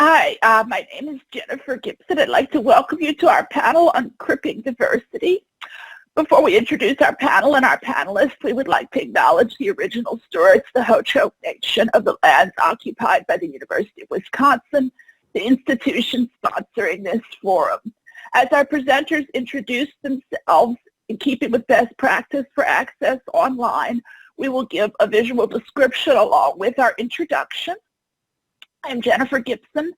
Hi, my name is Jennifer Gibson. I'd like to welcome you to our panel on Cripping Diversity. Before we introduce our panel and our panelists, we would like to acknowledge the original stewards, the Ho-Chunk Nation, of the lands occupied by the University of Wisconsin, the institution sponsoring this forum. As our presenters introduce themselves, in keeping with best practice for access online, we will give a visual description along with our introduction. I'm Jennifer Gibson.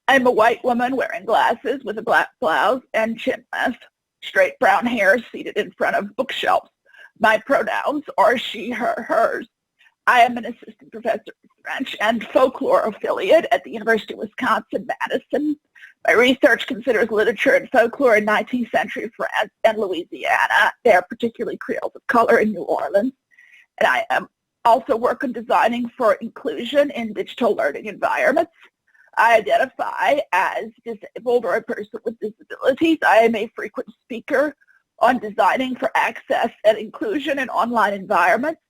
I'm a white woman wearing glasses with a black blouse and chinless, straight brown hair, seated in front of bookshelves. My pronouns are she, her, hers. I am an assistant professor of French and folklore affiliate at the University of Wisconsin-Madison. My research considers literature and folklore in 19th century France and Louisiana. They are particularly Creoles of color in New Orleans. And I am also work on designing for inclusion in digital learning environments. I identify as disabled or a person with disabilities. I am a frequent speaker on designing for access and inclusion in online environments.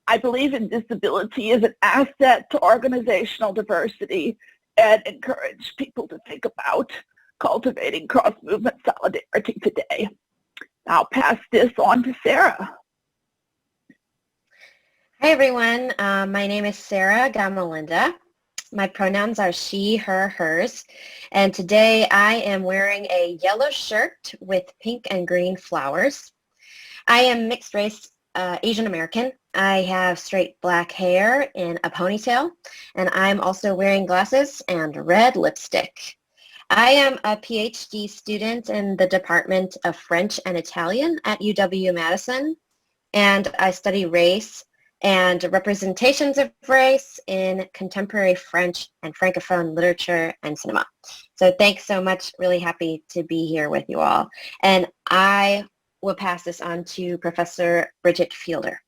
I believe in disability as an asset to organizational diversity and encourage people to think about cultivating cross-movement solidarity today. I'll pass this on to Sarah. Hi everyone, my name is Sarah Gamalinda. My pronouns are she, her, hers, and today I am wearing a yellow shirt with pink and green flowers. I am mixed race Asian American. I have straight black hair in a ponytail, and I'm also wearing glasses and red lipstick. I am a PhD student in the Department of French and Italian at UW-Madison, and I study race and representations of race in contemporary French and Francophone literature and cinema. So thanks so much. Really happy to be here with you all. And I will pass this on to Professor Bridget Fielder.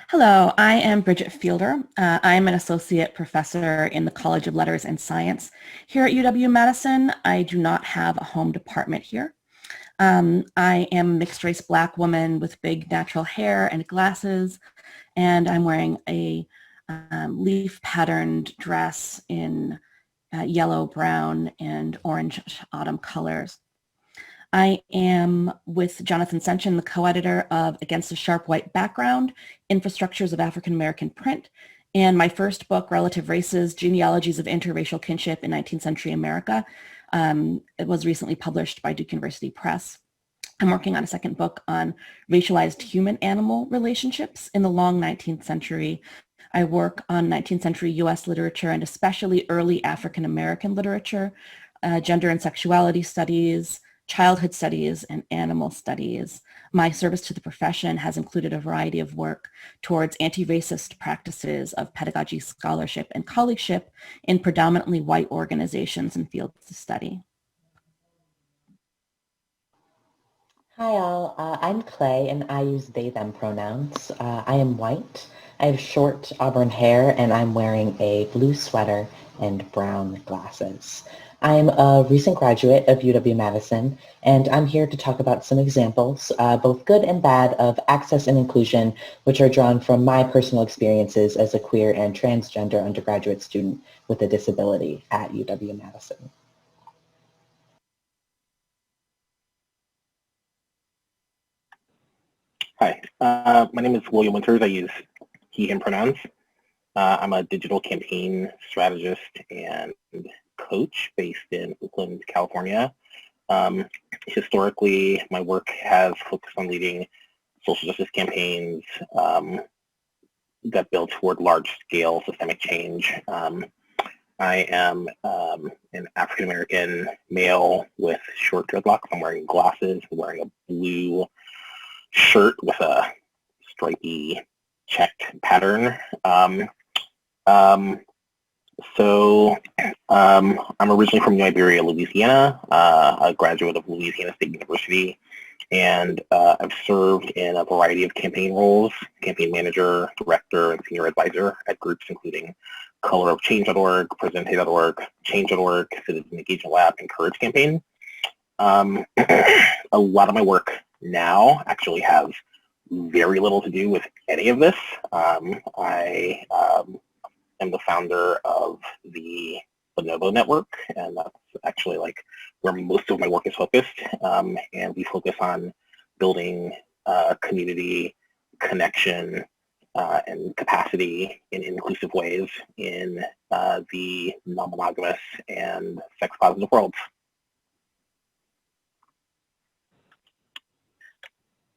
Hello, I am Bridget Fielder. I'm an associate professor in the College of Letters and Science here at UW-Madison. I do not have a home department here. I am a mixed race black woman with big natural hair and glasses, and I'm wearing a leaf patterned dress in yellow, brown, and orange autumn colors. I am with Jonathan Senchen, the co-editor of Against a Sharp White Background, Infrastructures of African American Print, and my first book, Relative Races, Genealogies of Interracial Kinship in 19th Century America. It was recently published by Duke University Press. I'm working on a second book on racialized human-animal relationships in the long 19th century. I work on 19th century US literature and especially early African American literature, gender and sexuality studies, childhood studies, and animal studies. My service to the profession has included a variety of work towards anti-racist practices of pedagogy, scholarship, and colleagueship in predominantly white organizations and fields of study. Hi all, I'm Clay and I use they, them pronouns. I am white, I have short auburn hair, and I'm wearing a blue sweater and brown glasses. I'm a recent graduate of UW-Madison, and I'm here to talk about some examples, both good and bad, of access and inclusion, which are drawn from my personal experiences as a queer and transgender undergraduate student with a disability at UW-Madison. Hi, my name is William Winters. I use he, him pronouns. I'm a digital campaign strategist and coach based in Oakland, California. Historically, my work has focused on leading social justice campaigns that build toward large-scale systemic change. I am an African-American male with short dreadlocks. I'm wearing glasses. I'm wearing a blue shirt with a stripy checked pattern. I'm originally from New Iberia, Louisiana, a graduate of Louisiana State University, and I've served in a variety of campaign roles: campaign manager, director, and senior advisor at groups including colorofchange.org, presente.org, change.org, Citizen Engagement Lab, and Courage Campaign. A lot of my work now actually has very little to do with any of this. I am the founder of the Bonobo Network, and that's actually like where most of my work is focused. And we focus on building community, connection, and capacity in inclusive ways in the non-monogamous and sex-positive worlds.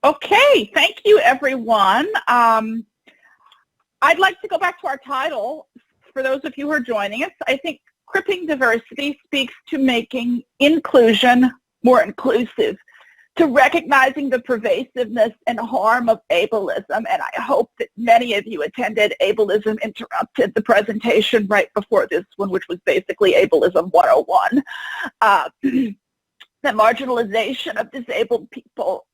Okay, thank you, everyone. I'd like to go back to our title. For those of you who are joining us, I think Cripping Diversity speaks to making inclusion more inclusive, to recognizing the pervasiveness and harm of ableism. And I hope that many of you attended Ableism Interrupted, the presentation right before this one, which was basically Ableism 101. The marginalization of disabled people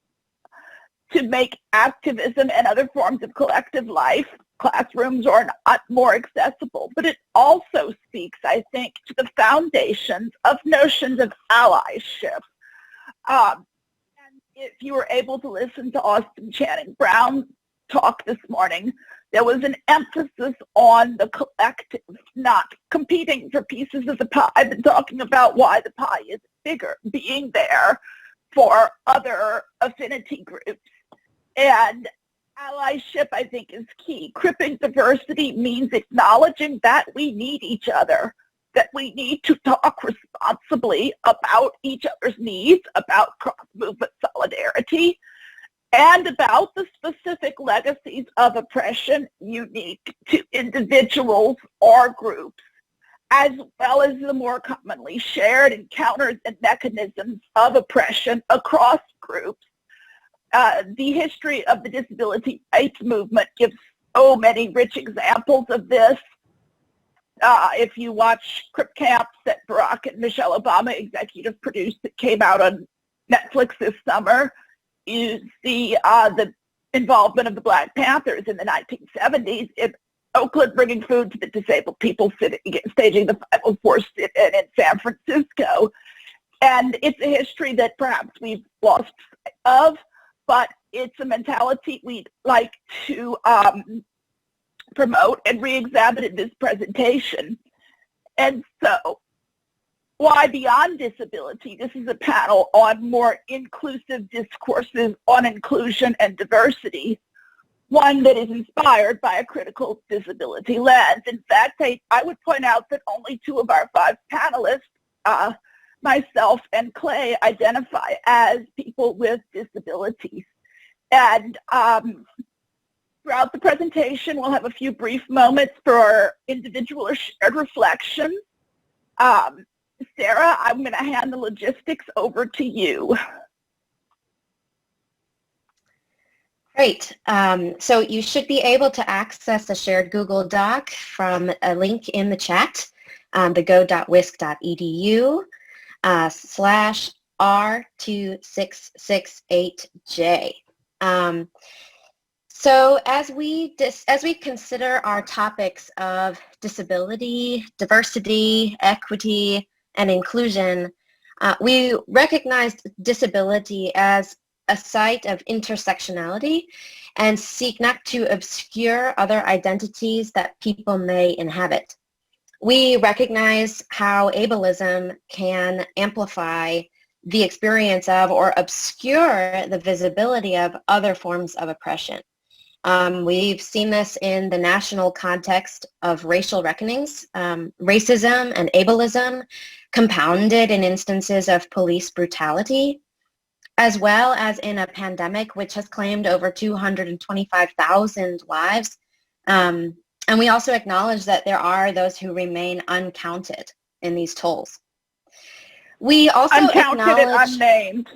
to make activism and other forms of collective life, classrooms, are not more accessible. But it also speaks, I think, to the foundations of notions of allyship. And if you were able to listen to Austin Channing Brown talk this morning, there was an emphasis on the collective, not competing for pieces of the pie, but talking about why the pie is bigger, being there for other affinity groups. And allyship, I think, is key. Cripping diversity means acknowledging that we need each other, that we need to talk responsibly about each other's needs, about cross-movement solidarity, and about the specific legacies of oppression unique to individuals or groups, as well as the more commonly shared encounters and mechanisms of oppression across groups. The history of the disability rights movement gives so many rich examples of this. If you watch Crip Camps that Barack and Michelle Obama executive produced that came out on Netflix this summer, you see the involvement of the Black Panthers in the 1970s in Oakland, bringing food to the disabled people, staging the 504 sit-in in San Francisco. And it's a history that perhaps we've lost sight of, but it's a mentality we'd like to promote and re-examine in this presentation. And so, why beyond disability? This is a panel on more inclusive discourses on inclusion and diversity, one that is inspired by a critical disability lens. In fact, I would point out that only 2 of our 5 panelists, myself and Clay, identify as people with disabilities. And throughout the presentation, we'll have a few brief moments for individual or shared reflection. Sarah, I'm going to hand the logistics over to you. Great. So you should be able to access a shared Google Doc from a link in the chat, the go.wisc.edu/R2668J. So as we consider our topics of disability, diversity, equity, and inclusion, we recognize disability as a site of intersectionality and seek not to obscure other identities that people may inhabit. We recognize how ableism can amplify the experience of or obscure the visibility of other forms of oppression. We've seen this in the national context of racial reckonings, racism and ableism compounded in instances of police brutality, as well as in a pandemic which has claimed over 225,000 lives. And we also acknowledge that there are those who remain uncounted in these tolls. We also uncounted acknowledge... and unnamed.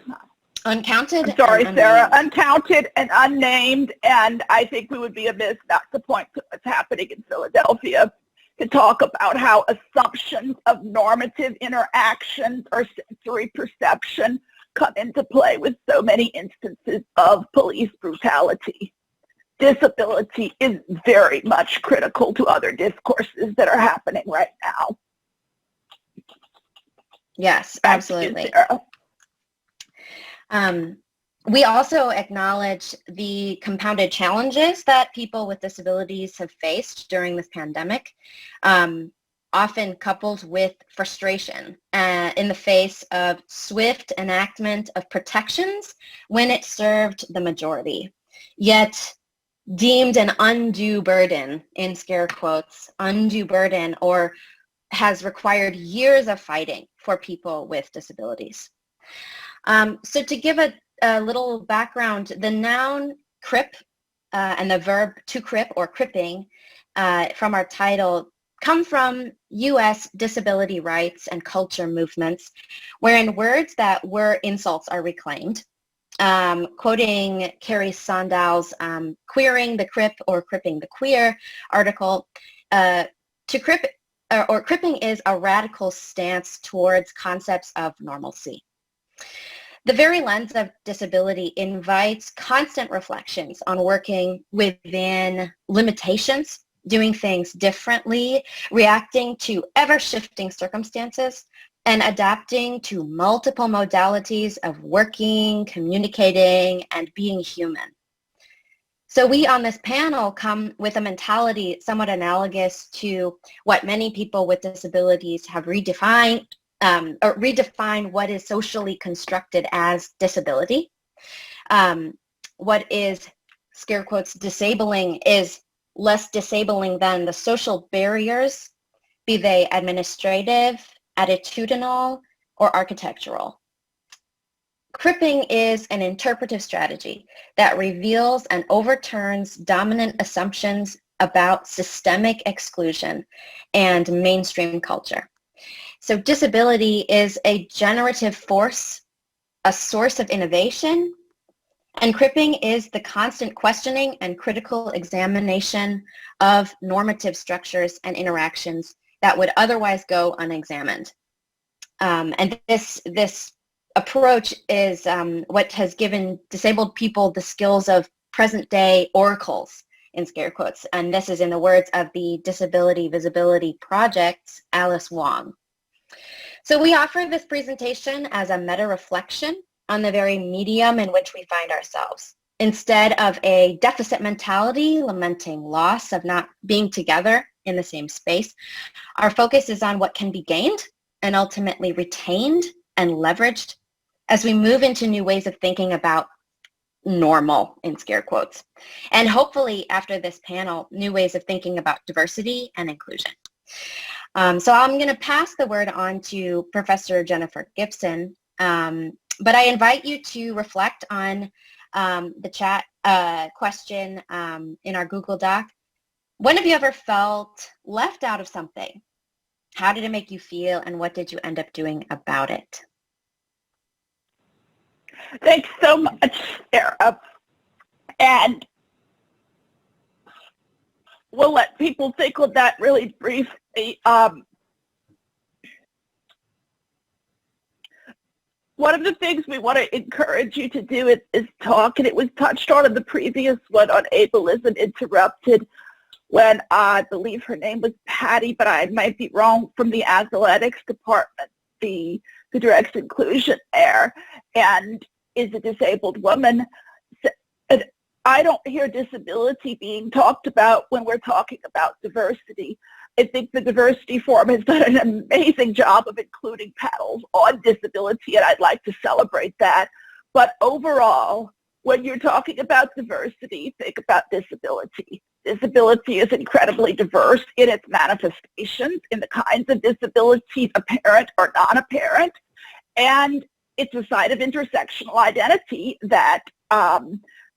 Uncounted. I'm sorry, and Sarah. unnamed. Uncounted and unnamed, and I think we would be amiss not to point to what's happening in Philadelphia, to talk about how assumptions of normative interactions or sensory perception come into play with so many instances of police brutality. Disability is very much critical to other discourses that are happening right now. Yes, absolutely. Thank you, Sarah. We also acknowledge the compounded challenges that people with disabilities have faced during this pandemic, often coupled with frustration in the face of swift enactment of protections when it served the majority, yet deemed an undue burden, in scare quotes, undue burden, or has required years of fighting for people with disabilities. So to give a little background, the noun crip and the verb to crip or cripping from our title come from U.S. disability rights and culture movements, wherein words that were insults are reclaimed. Quoting Carrie Sondal's Queering the Crip or Cripping the Queer article, to crip or cripping is a radical stance towards concepts of normalcy. The very lens of disability invites constant reflections on working within limitations, doing things differently, reacting to ever-shifting circumstances, and adapting to multiple modalities of working, communicating, and being human. So we on this panel come with a mentality somewhat analogous to what many people with disabilities have redefined or redefine what is socially constructed as disability. What is, scare quotes, disabling is less disabling than the social barriers, be they administrative, attitudinal, or architectural. Cripping is an interpretive strategy that reveals and overturns dominant assumptions about systemic exclusion and mainstream culture. So disability is a generative force, a source of innovation, and cripping is the constant questioning and critical examination of normative structures and interactions that would otherwise go unexamined. And this approach is what has given disabled people the skills of present-day oracles, in scare quotes, and this is in the words of the Disability Visibility Project's Alice Wong. So we offer this presentation as a meta-reflection on the very medium in which we find ourselves. Instead of a deficit mentality lamenting loss of not being together in the same space, our focus is on what can be gained and ultimately retained and leveraged as we move into new ways of thinking about normal, in scare quotes. And hopefully after this panel, new ways of thinking about diversity and inclusion. So I'm going to pass the word on to Professor Jennifer Gibson, but I invite you to reflect on the chat question in our Google Doc. When have you ever felt left out of something? How did it make you feel, and what did you end up doing about it? Thanks so much, Sarah. And we'll let people think of that really briefly. One of the things we want to encourage you to do is talk, and it was touched on in the previous one on Ableism Interrupted, when I believe her name was Patty, but I might be wrong, from the athletics department, the direct inclusion there, and is a disabled woman. And I don't hear disability being talked about when we're talking about diversity. I think the Diversity Forum has done an amazing job of including panels on disability, and I'd like to celebrate that. But overall, when you're talking about diversity, think about disability. Disability is incredibly diverse in its manifestations, in the kinds of disabilities apparent or non-apparent, and it's a side of intersectional identity that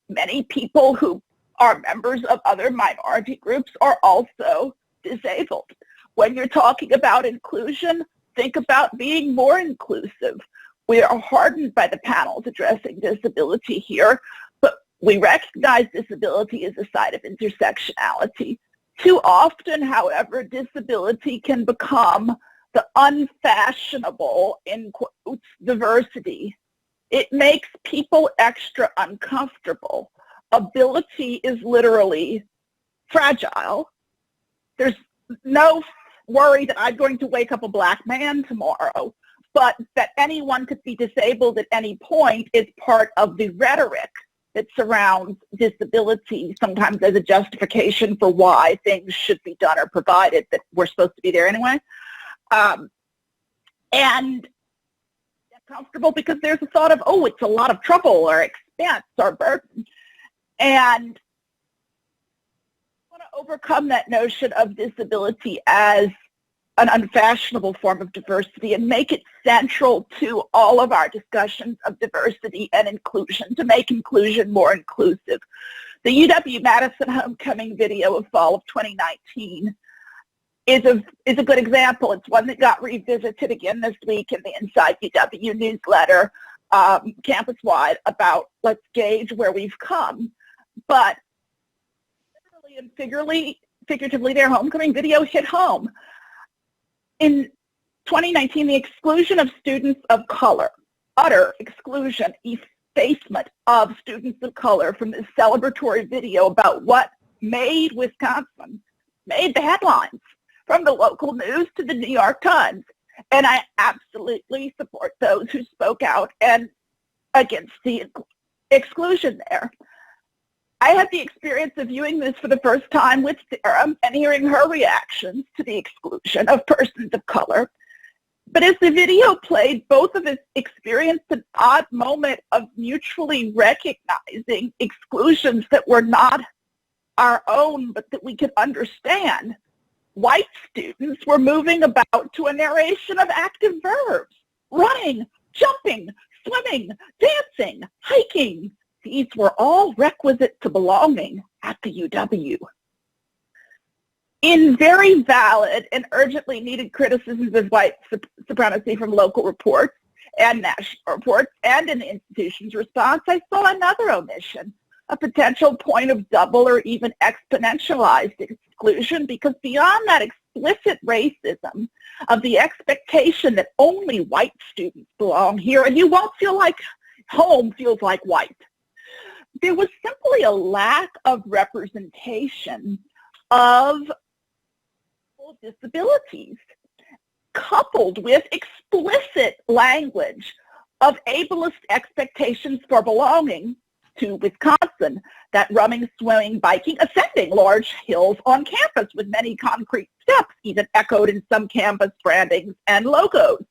many people who are members of other minority groups are also disabled. When you're talking about inclusion, think about being more inclusive. We are hardened by the panels addressing disability here, but we recognize disability as a side of intersectionality. Too often, however, disability can become the unfashionable, in quotes, diversity. It makes people extra uncomfortable. Ability is literally fragile. There's no worry that I'm going to wake up a black man tomorrow, but that anyone could be disabled at any point is part of the rhetoric that surrounds disability, sometimes as a justification for why things should be done or provided that we're supposed to be there anyway. And uncomfortable because there's a thought of, oh, it's a lot of trouble or expense or burden. And I want to overcome that notion of disability as an unfashionable form of diversity and make it central to all of our discussions of diversity and inclusion, to make inclusion more inclusive. The UW-Madison homecoming video of fall of 2019 is a good example. It's one that got revisited again this week in the Inside UW newsletter, campus-wide, about let's gauge where we've come. But literally and figuratively, their homecoming video hit home. In 2019, the exclusion of students of color, utter exclusion, effacement of students of color from this celebratory video about what made Wisconsin, made the headlines from the local news to the New York Times. And I absolutely support those who spoke out and against the exclusion there. I had the experience of viewing this for the first time with Sarah and hearing her reactions to the exclusion of persons of color. But as the video played, both of us experienced an odd moment of mutually recognizing exclusions that were not our own, but that we could understand. White students were moving about to a narration of active verbs: running, jumping, swimming, dancing, hiking. These were all requisite to belonging at the UW. In very valid and urgently needed criticisms of white supremacy from local reports and national reports, and in the institution's response, I saw another omission, a potential point of double or even exponentialized exclusion, because beyond that explicit racism of the expectation that only white students belong here and you won't feel like home feels like white, there was simply a lack of representation of disabilities, coupled with explicit language of ableist expectations for belonging to Wisconsin, that running, swimming, biking, ascending large hills on campus with many concrete steps, even echoed in some campus brandings and logos.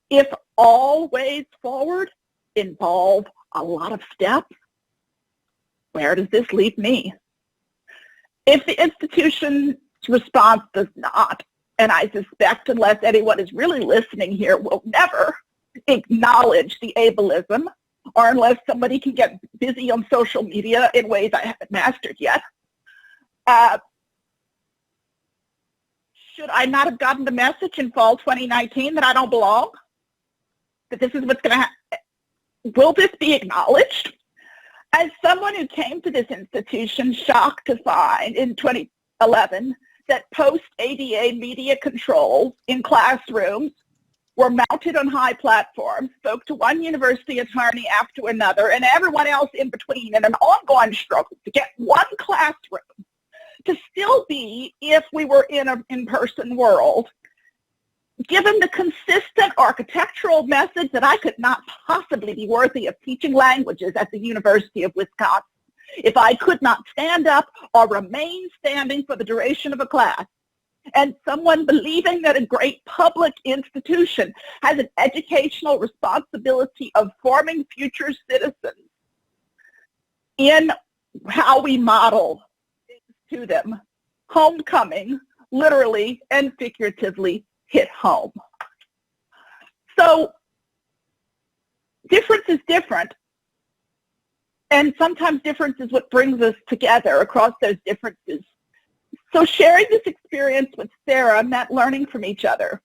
If all ways forward involve a lot of steps, where does this leave me? If the institution's response does not, and I suspect unless anyone is really listening here will never acknowledge the ableism, or unless somebody can get busy on social media in ways I haven't mastered yet, should I not have gotten the message in fall 2019 that I don't belong? That this is what's going to happen? Will this be acknowledged? As someone who came to this institution shocked to find in 2011 that post-ADA media controls in classrooms were mounted on high platforms, spoke to one university attorney after another, and everyone else in between in an ongoing struggle to get one classroom to still be, if we were in an in-person world, given the consistent architectural message that I could not possibly be worthy of teaching languages at the University of Wisconsin if I could not stand up or remain standing for the duration of a class, and someone believing that a great public institution has an educational responsibility of forming future citizens in how we model things to them, homecoming, literally and figuratively, hit home. So difference is different, and sometimes difference is what brings us together across those differences. So sharing this experience with Sarah meant learning from each other.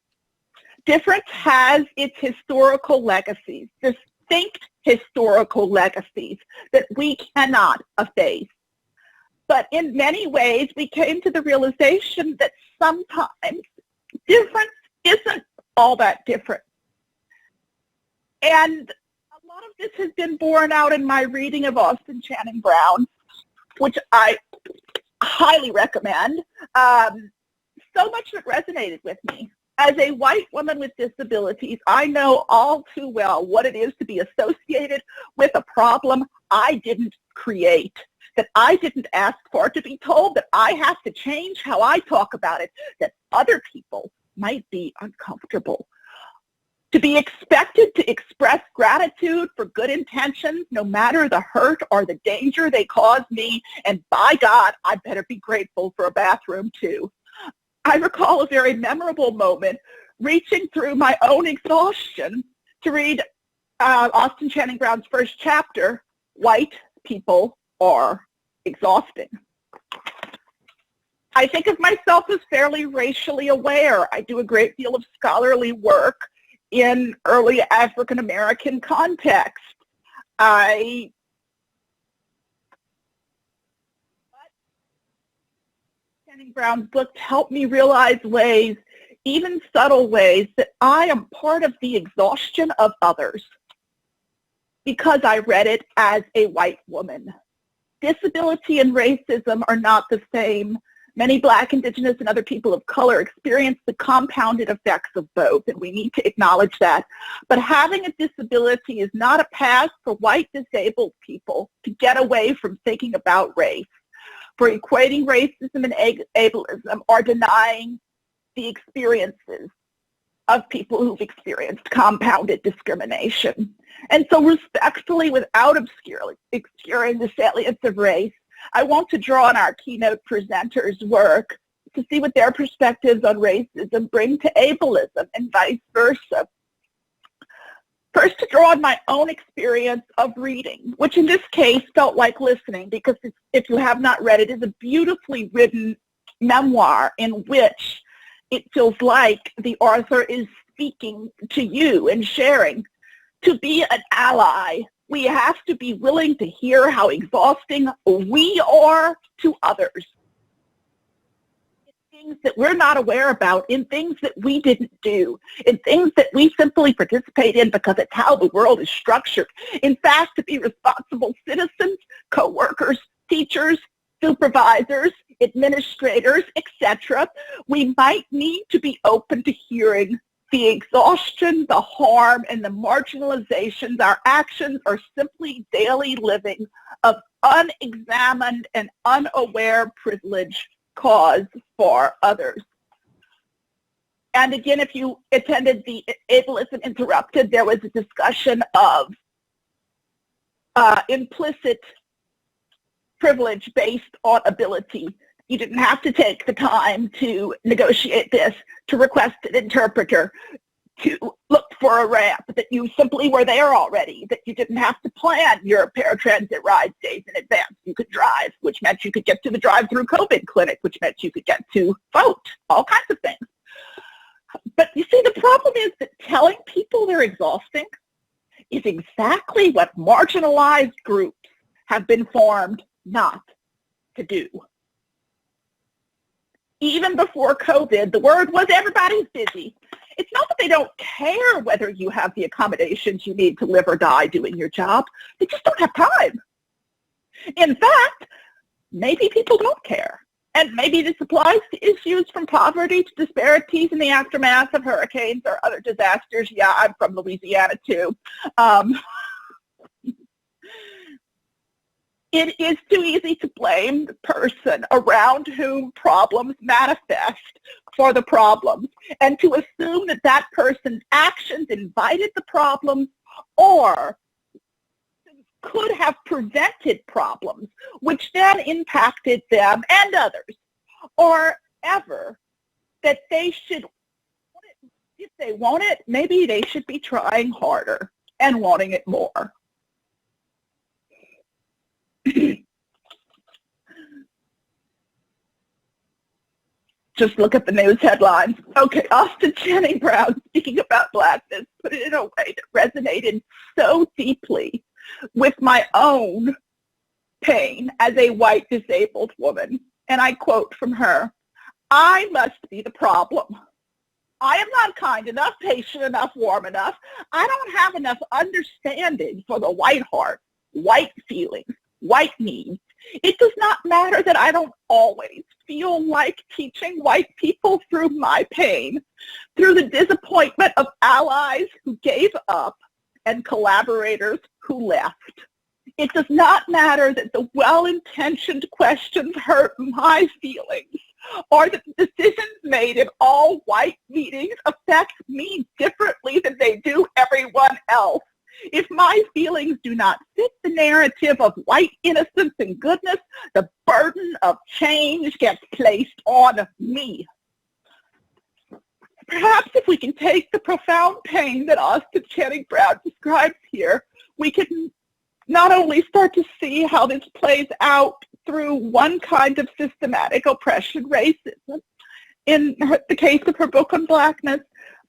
Difference has its historical legacies, distinct historical legacies that we cannot efface. But in many ways, we came to the realization that sometimes difference isn't all that different. And a lot of this has been borne out in my reading of Austin Channing Brown, which I highly recommend. So much of it resonated with me. As a white woman with disabilities, I know all too well what it is to be associated with a problem I didn't create, that I didn't ask for, to be told that I have to change how I talk about it, that other people might be uncomfortable. To be expected to express gratitude for good intentions, no matter the hurt or the danger they cause me, and by God, I better be grateful for a bathroom too. I recall a very memorable moment reaching through my own exhaustion to read Austin Channing Brown's first chapter, White People Are Exhausting. I think of myself as fairly racially aware. I do a great deal of scholarly work in early African American context. Channing Brown's book helped me realize ways, even subtle ways, that I am part of the exhaustion of others because I read it as a white woman. Disability and racism are not the same. Many Black, Indigenous, and other people of color experience the compounded effects of both, and we need to acknowledge that. But having a disability is not a path for white disabled people to get away from thinking about race, for equating racism and ableism, or denying the experiences of people who've experienced compounded discrimination. And so respectfully, without obscuring the salience of race, I want to draw on our keynote presenters' work to see what their perspectives on racism bring to ableism and vice versa. First, to draw on my own experience of reading, which in this case felt like listening, because if you have not read it, it's a beautifully written memoir in which it feels like the author is speaking to you and sharing. To be an ally, we have to be willing to hear how exhausting we are to others. In things that we're not aware about, in things that we didn't do, in things that we simply participate in because it's how the world is structured. In fact, to be responsible citizens, co-workers, teachers, supervisors, administrators, etc., we might need to be open to hearing the exhaustion, the harm, and the marginalizations, our actions are simply daily living of unexamined and unaware privilege cause for others. And again, if you attended the Ableism Interrupted, there was a discussion of implicit privilege based on ability. You didn't have to take the time to negotiate this, to request an interpreter, to look for a ramp, that you simply were there already, that you didn't have to plan your paratransit ride days in advance. You could drive, which meant you could get to the drive-through COVID clinic, which meant you could get to vote, all kinds of things. But you see, the problem is that telling people they're exhausting is exactly what marginalized groups have been formed not to do. Even before COVID, the word was everybody's busy. It's not that they don't care whether you have the accommodations you need to live or die doing your job. They just don't have time. In fact, maybe people don't care. And maybe this applies to issues from poverty to disparities in the aftermath of hurricanes or other disasters. Yeah, I'm from Louisiana too. It is too easy to blame the person around whom problems manifest for the problems, and to assume that that person's actions invited the problems or could have prevented problems, which then impacted them and others, or ever that they should, if they want it, maybe they should be trying harder and wanting it more. Just look at the news headlines. Okay, Austin Channing Brown, speaking about Blackness, put it in a way that resonated so deeply with my own pain as a white disabled woman. And I quote from her, "I must be the problem. I am not kind enough, patient enough, warm enough. I don't have enough understanding for the white heart, white feelings, white needs, It does not matter that I don't always feel like teaching white people through my pain, through the disappointment of allies who gave up and collaborators who left. It does not matter that the well-intentioned questions hurt my feelings, or that the decisions made in all white meetings affect me differently than they do everyone else. If my feelings do not fit the narrative of white innocence and goodness, the burden of change gets placed on me. Perhaps if we can take the profound pain that Austin Channing Brown describes here, we can not only start to see how this plays out through one kind of systematic oppression, racism, in the case of her book on Blackness,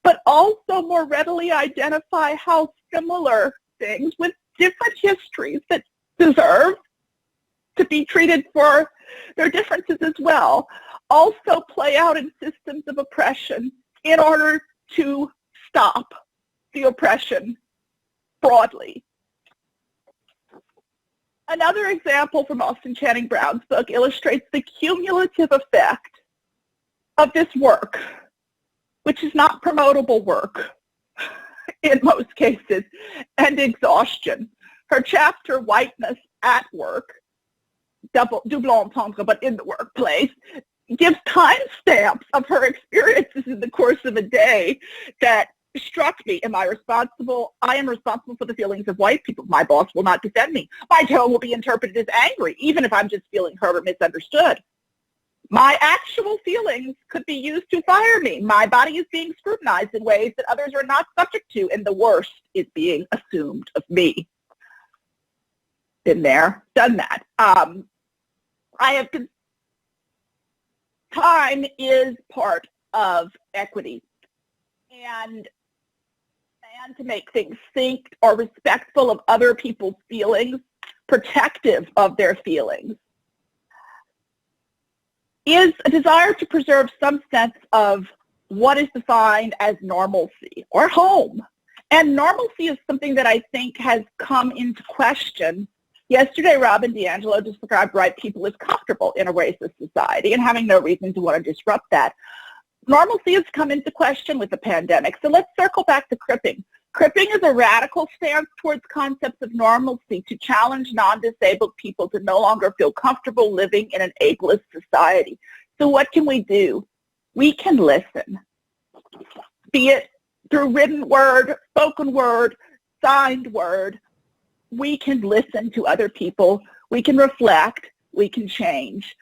but also more readily identify how similar things with different histories that deserve to be treated for their differences as well also play out in systems of oppression in order to stop the oppression broadly. Another example from Austin Channing Brown's book illustrates the cumulative effect of this work, which is not promotable work in most cases, and exhaustion. Her chapter, Whiteness at Work, double entendre, but in the workplace, gives timestamps of her experiences in the course of a day that struck me. Am I responsible? I am responsible for the feelings of white people. My boss will not defend me. My tone will be interpreted as angry, even if I'm just feeling hurt or misunderstood. My actual feelings could be used to fire me. My body is being scrutinized in ways that others are not subject to, and the worst is being assumed of me. Been there, done that. Time is part of equity, and to make things synced or respectful of other people's feelings, protective of their feelings, is a desire to preserve some sense of what is defined as normalcy or home. And normalcy is something that I think has come into question. Yesterday, Robin DiAngelo described white people as comfortable in a racist society and having no reason to want to disrupt that. Normalcy has come into question with the pandemic. So let's circle back to Cripping. Cripping is a radical stance towards concepts of normalcy to challenge non-disabled people to no longer feel comfortable living in an ableist society. So what can we do? We can listen, be it through written word, spoken word, signed word. We can listen to other people. We can reflect. We can change.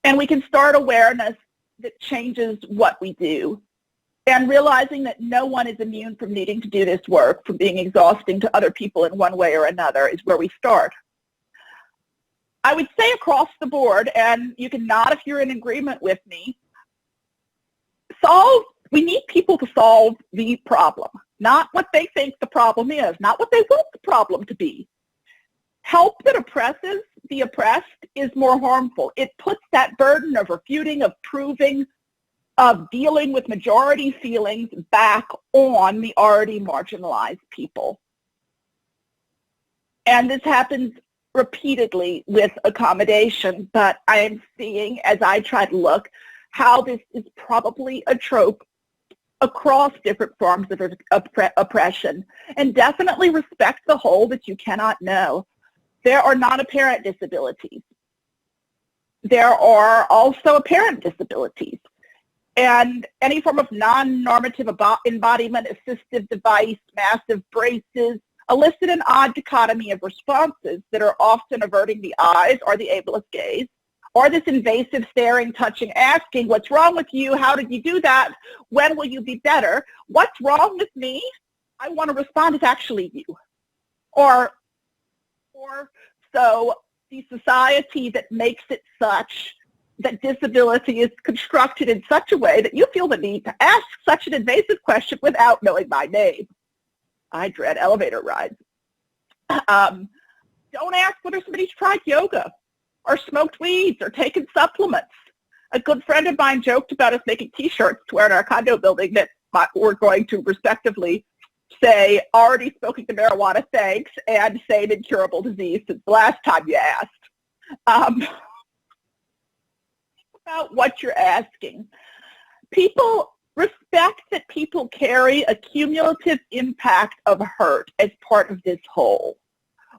And we can start awareness that changes what we do. And realizing that no one is immune from needing to do this work, from being exhausting to other people in one way or another, is where we start. I would say across the board, and you can nod if you're in agreement with me, we need people to solve the problem, not what they think the problem is, not what they want the problem to be. Help that oppresses the oppressed is more harmful. It puts that burden of refuting, of proving, of dealing with majority feelings back on the already marginalized people. And this happens repeatedly with accommodation, but I am seeing, as I try to look, how this is probably a trope across different forms of oppression, and definitely respect the whole that you cannot know. There are non-apparent disabilities. There are also apparent disabilities. And any form of non-normative embodiment, assistive device, massive braces, elicit an odd dichotomy of responses that are often averting the eyes or the ableist gaze, or this invasive staring, touching, asking, what's wrong with you? How did you do that? When will you be better? What's wrong with me? I want to respond, it's actually you. Or so the society that makes it such that disability is constructed in such a way that you feel the need to ask such an invasive question without knowing my name. I dread elevator rides. Don't ask whether somebody's tried yoga or smoked weeds or taken supplements. A good friend of mine joked about us making T-shirts to wear in our condo building that we're going to respectively say already smoking the marijuana, thanks, and same incurable disease since the last time you asked. About what you're asking. People respect that people carry a cumulative impact of hurt as part of this whole.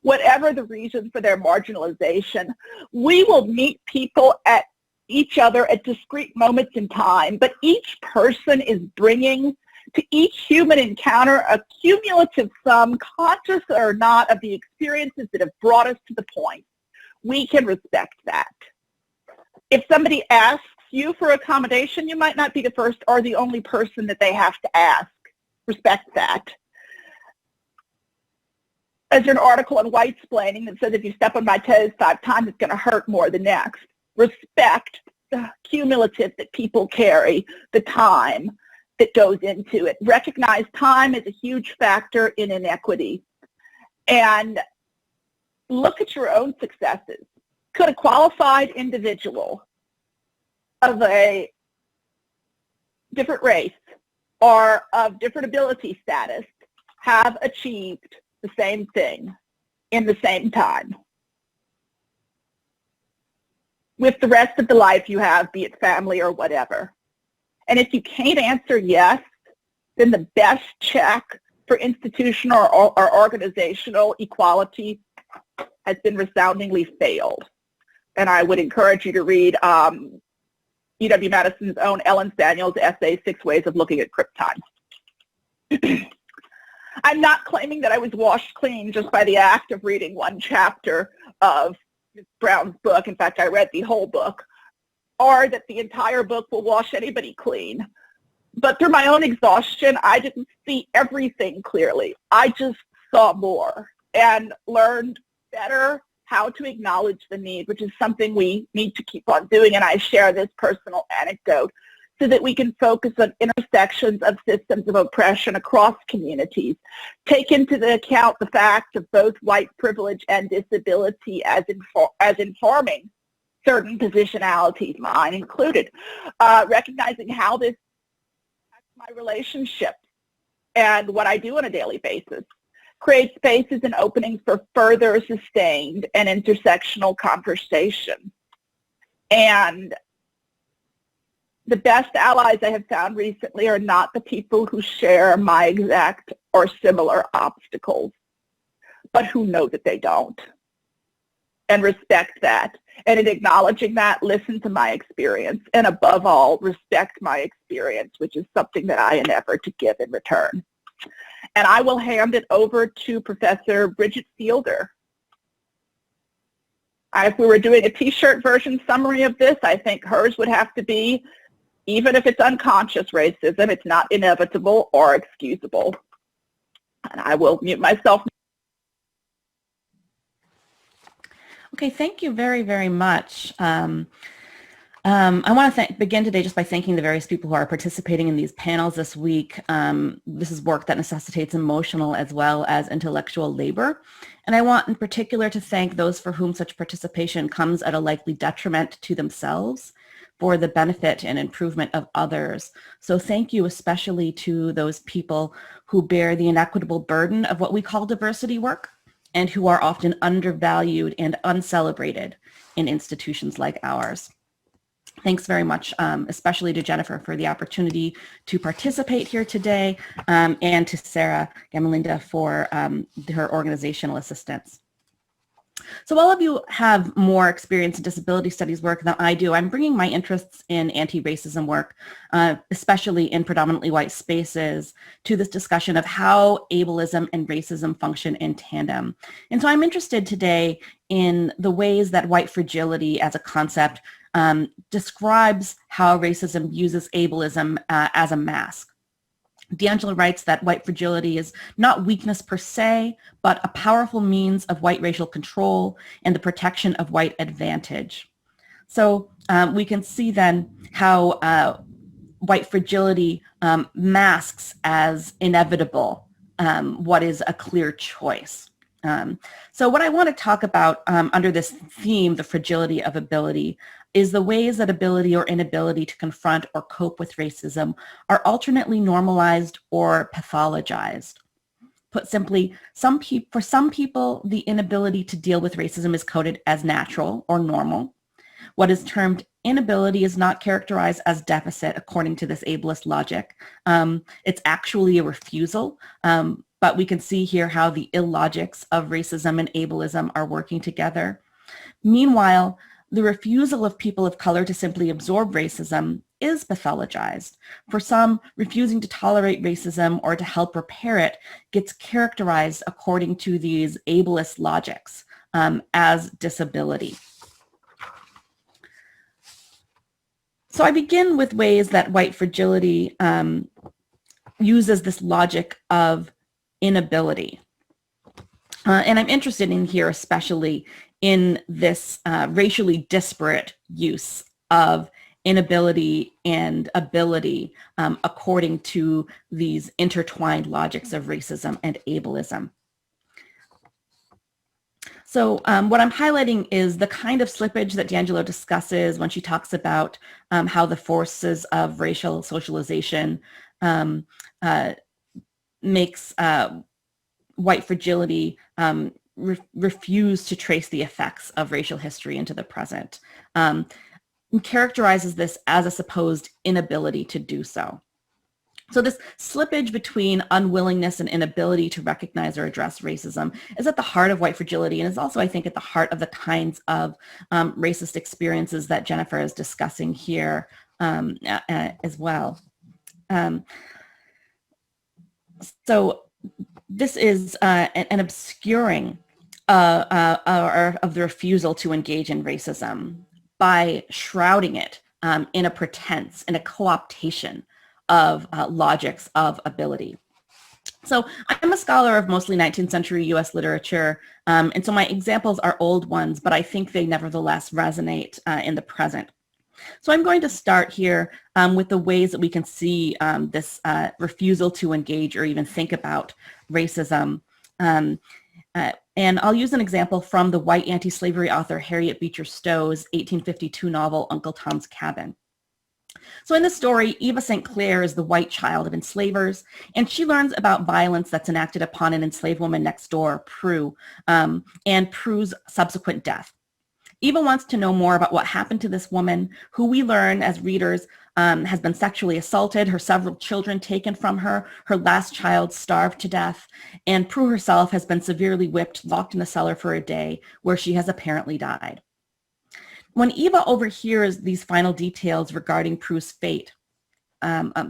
Whatever the reason for their marginalization, we will meet people at each other at discrete moments in time, but each person is bringing to each human encounter a cumulative sum, conscious or not, of the experiences that have brought us to the point. We can respect that. If somebody asks you for accommodation, you might not be the first or the only person that they have to ask. Respect that. There's an article on white-splaining that says if you step on my toes 5 times, it's going to hurt more the next. Respect the cumulative that people carry, the time that goes into it. Recognize time is a huge factor in inequity. And look at your own successes. Could a qualified individual of a different race or of different ability status have achieved the same thing in the same time with the rest of the life you have, be it family or whatever? And if you can't answer yes, then the best check for institutional or organizational equality has been resoundingly failed. And I would encourage you to read UW-Madison's own Ellen Samuels' essay, 6 Ways of Looking at Crip Time. I'm not claiming that I was washed clean just by the act of reading one chapter of Ms. Brown's book. In fact, I read the whole book, or that the entire book will wash anybody clean. But through my own exhaustion, I didn't see everything clearly. I just saw more and learned better how to acknowledge the need, which is something we need to keep on doing. And I share this personal anecdote so that we can focus on intersections of systems of oppression across communities, take into account the fact of both white privilege and disability as informing certain positionalities, mine included, recognizing how this impacts my relationships and what I do on a daily basis, create spaces and openings for further sustained and intersectional conversation. And the best allies I have found recently are not the people who share my exact or similar obstacles, but who know that they don't and respect that. And in acknowledging that, listen to my experience, and above all, respect my experience, which is something that I endeavor to give in return. And I will hand it over to Professor Bridget Fielder. If we were doing a T-shirt version summary of this, I think hers would have to be, even if it's unconscious racism, it's not inevitable or excusable. And I will mute myself. Okay, thank you very, very much. I want to begin today just by thanking the various people who are participating in these panels this week. This is work that necessitates emotional as well as intellectual labor. And I want in particular to thank those for whom such participation comes at a likely detriment to themselves for the benefit and improvement of others. So thank you especially to those people who bear the inequitable burden of what we call diversity work and who are often undervalued and uncelebrated in institutions like ours. Thanks very much, especially to Jennifer for the opportunity to participate here today, and to Sarah Gamalinda for her organizational assistance. So all of you have more experience in disability studies work than I do. I'm bringing my interests in anti-racism work, especially in predominantly white spaces, to this discussion of how ableism and racism function in tandem. And so I'm interested today in the ways that white fragility as a concept describes how racism uses ableism as a mask. D'Angelo writes that white fragility is not weakness per se, but a powerful means of white racial control and the protection of white advantage. So we can see then how white fragility masks as inevitable what is a clear choice. So what I want to talk about under this theme, the fragility of ability, is the ways that ability or inability to confront or cope with racism are alternately normalized or pathologized. Put simply, for some people, the inability to deal with racism is coded as natural or normal. What is termed inability is not characterized as deficit according to this ableist logic. It's actually a refusal, but we can see here how the illogics of racism and ableism are working together. Meanwhile, the refusal of people of color to simply absorb racism is pathologized. For some, refusing to tolerate racism or to help repair it gets characterized according to these ableist logics as disability. So I begin with ways that white fragility uses this logic of inability. And I'm interested in here especially in this racially disparate use of inability and ability according to these intertwined logics of racism and ableism. So what I'm highlighting is the kind of slippage that D'Angelo discusses when she talks about how the forces of racial socialization makes white fragility refuse to trace the effects of racial history into the present, and characterizes this as a supposed inability to do so. So this slippage between unwillingness and inability to recognize or address racism is at the heart of white fragility, and is also, I think, at the heart of the kinds of racist experiences that Jennifer is discussing here as well. So this is an obscuring of the refusal to engage in racism by shrouding it in a pretense, in a co-optation of logics of ability. So I'm a scholar of mostly 19th century US literature, and so my examples are old ones, but I think they nevertheless resonate in the present. So I'm going to start here with the ways that we can see this refusal to engage or even think about racism. And I'll use an example from the white anti-slavery author Harriet Beecher Stowe's 1852 novel, Uncle Tom's Cabin. So in this story, Eva St. Clair is the white child of enslavers, and she learns about violence that's enacted upon an enslaved woman next door, Prue, and Prue's subsequent death. Eva wants to know more about what happened to this woman, who we learn as readers has been sexually assaulted, her several children taken from her last child starved to death, and Prue herself has been severely whipped, locked in a cellar for a day, where she has apparently died. When Eva overhears these final details regarding Prue's fate,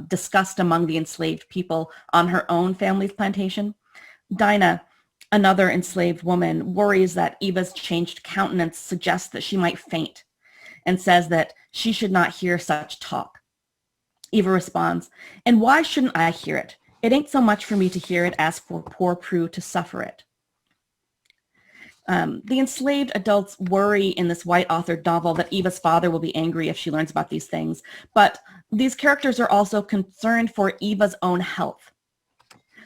discussed among the enslaved people on her own family's plantation, Dinah, another enslaved woman, worries that Eva's changed countenance suggests that she might faint, and says that she should not hear such talk. Eva responds, "And why shouldn't I hear it? It ain't so much for me to hear it as for poor Prue to suffer it." The enslaved adults worry in this white authored novel that Eva's father will be angry if she learns about these things, but these characters are also concerned for Eva's own health.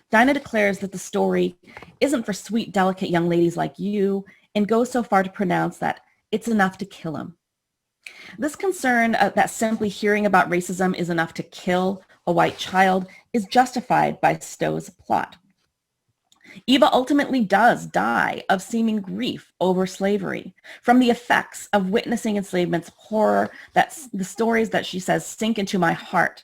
Dinah declares that the story isn't for sweet, delicate young ladies like you, and goes so far to pronounce that it's enough to kill him. This concern that simply hearing about racism is enough to kill a white child is justified by Stowe's plot. Eva ultimately does die of seeming grief over slavery, from the effects of witnessing enslavement's horror, that's the stories that she says sink into my heart.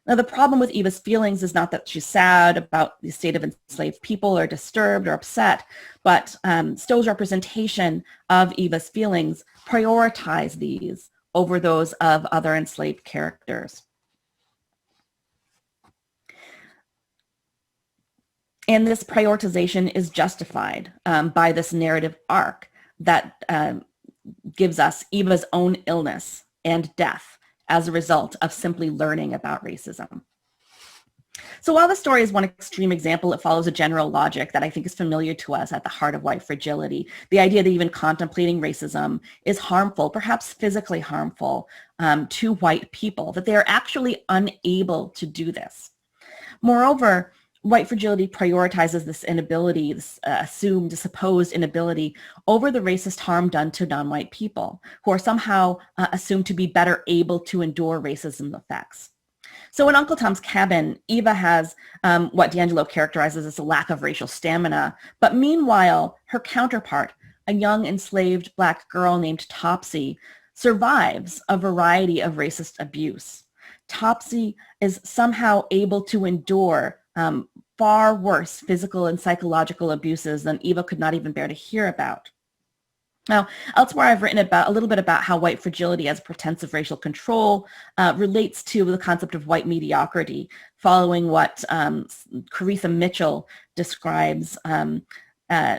Now, the problem with Eva's feelings is not that she's sad about the state of enslaved people or disturbed or upset, but Stowe's representation of Eva's feelings prioritize these over those of other enslaved characters. And this prioritization is justified by this narrative arc that gives us Eva's own illness and death as a result of simply learning about racism. So while the story is one extreme example, it follows a general logic that I think is familiar to us at the heart of white fragility. The idea that even contemplating racism is harmful, perhaps physically harmful, to white people, that they are actually unable to do this. Moreover, white fragility prioritizes this inability, this assumed, supposed inability over the racist harm done to non-white people, who are somehow assumed to be better able to endure racism effects. So in Uncle Tom's Cabin, Eva has what D'Angelo characterizes as a lack of racial stamina, but meanwhile, her counterpart, a young enslaved Black girl named Topsy, survives a variety of racist abuse. Topsy is somehow able to endure far worse physical and psychological abuses than Eva could not even bear to hear about. Now, elsewhere, I've written a little bit about how white fragility as a pretense of racial control relates to the concept of white mediocrity, following what Caritha Mitchell describes,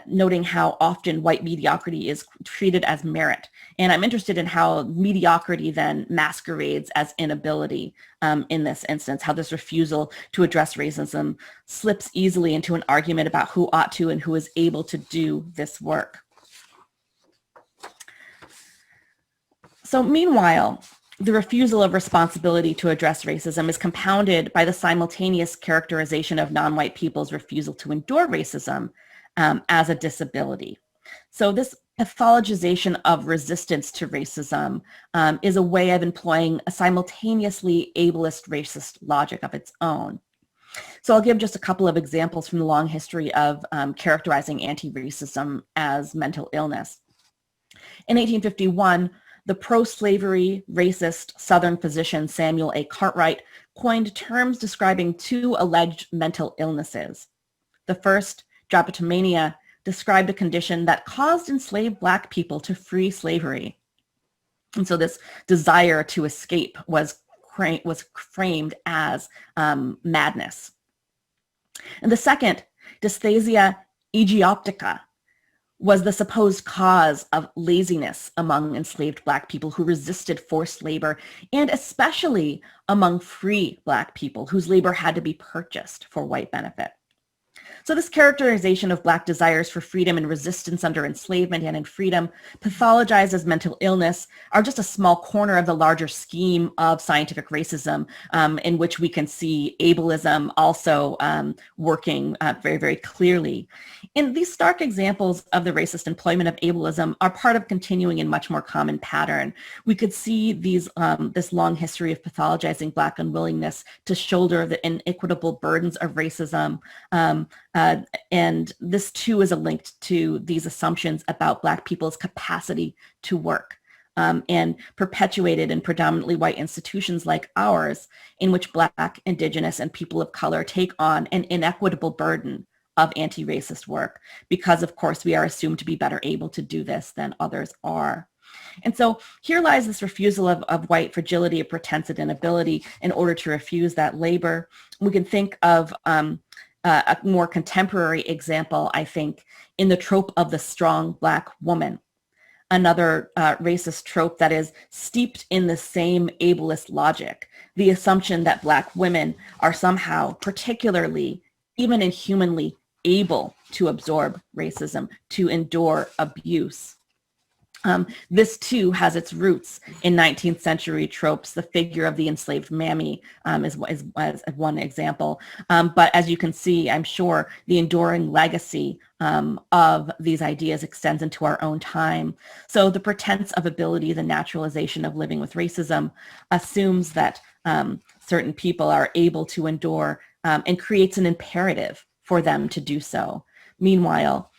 noting how often white mediocrity is treated as merit. And I'm interested in how mediocrity then masquerades as inability in this instance, how this refusal to address racism slips easily into an argument about who ought to and who is able to do this work. So meanwhile, the refusal of responsibility to address racism is compounded by the simultaneous characterization of non-white people's refusal to endure racism as a disability. So this pathologization of resistance to racism is a way of employing a simultaneously ableist racist logic of its own. So I'll give just a couple of examples from the long history of characterizing anti-racism as mental illness. In 1851, the pro-slavery racist Southern physician Samuel A. Cartwright coined terms describing two alleged mental illnesses. The first, drapetomania, described a condition that caused enslaved Black people to flee slavery. And so this desire to escape was framed as madness. And the second, dysplasia aegioptica, was the supposed cause of laziness among enslaved Black people who resisted forced labor, and especially among free Black people whose labor had to be purchased for white benefit. So this characterization of Black desires for freedom and resistance under enslavement and in freedom, pathologized as mental illness, are just a small corner of the larger scheme of scientific racism, in which we can see ableism also working very, very clearly. And these stark examples of the racist employment of ableism are part of continuing and much more common pattern. We could see these this long history of pathologizing Black unwillingness to shoulder the inequitable burdens of racism, and this too is linked to these assumptions about Black people's capacity to work, and perpetuated in predominantly white institutions like ours, in which Black, Indigenous, and people of color take on an inequitable burden of anti-racist work, because of course we are assumed to be better able to do this than others are. And so here lies this refusal of white fragility, of pretense and inability in order to refuse that labor. We can think of a more contemporary example, I think, in the trope of the strong Black woman, another racist trope that is steeped in the same ableist logic, the assumption that Black women are somehow particularly, even inhumanly, able to absorb racism, to endure abuse. This too has its roots in 19th century tropes. The figure of the enslaved mammy is one example. But as you can see, I'm sure the enduring legacy of these ideas extends into our own time. So the pretense of ability, the naturalization of living with racism, assumes that certain people are able to endure and creates an imperative for them to do so. Meanwhile,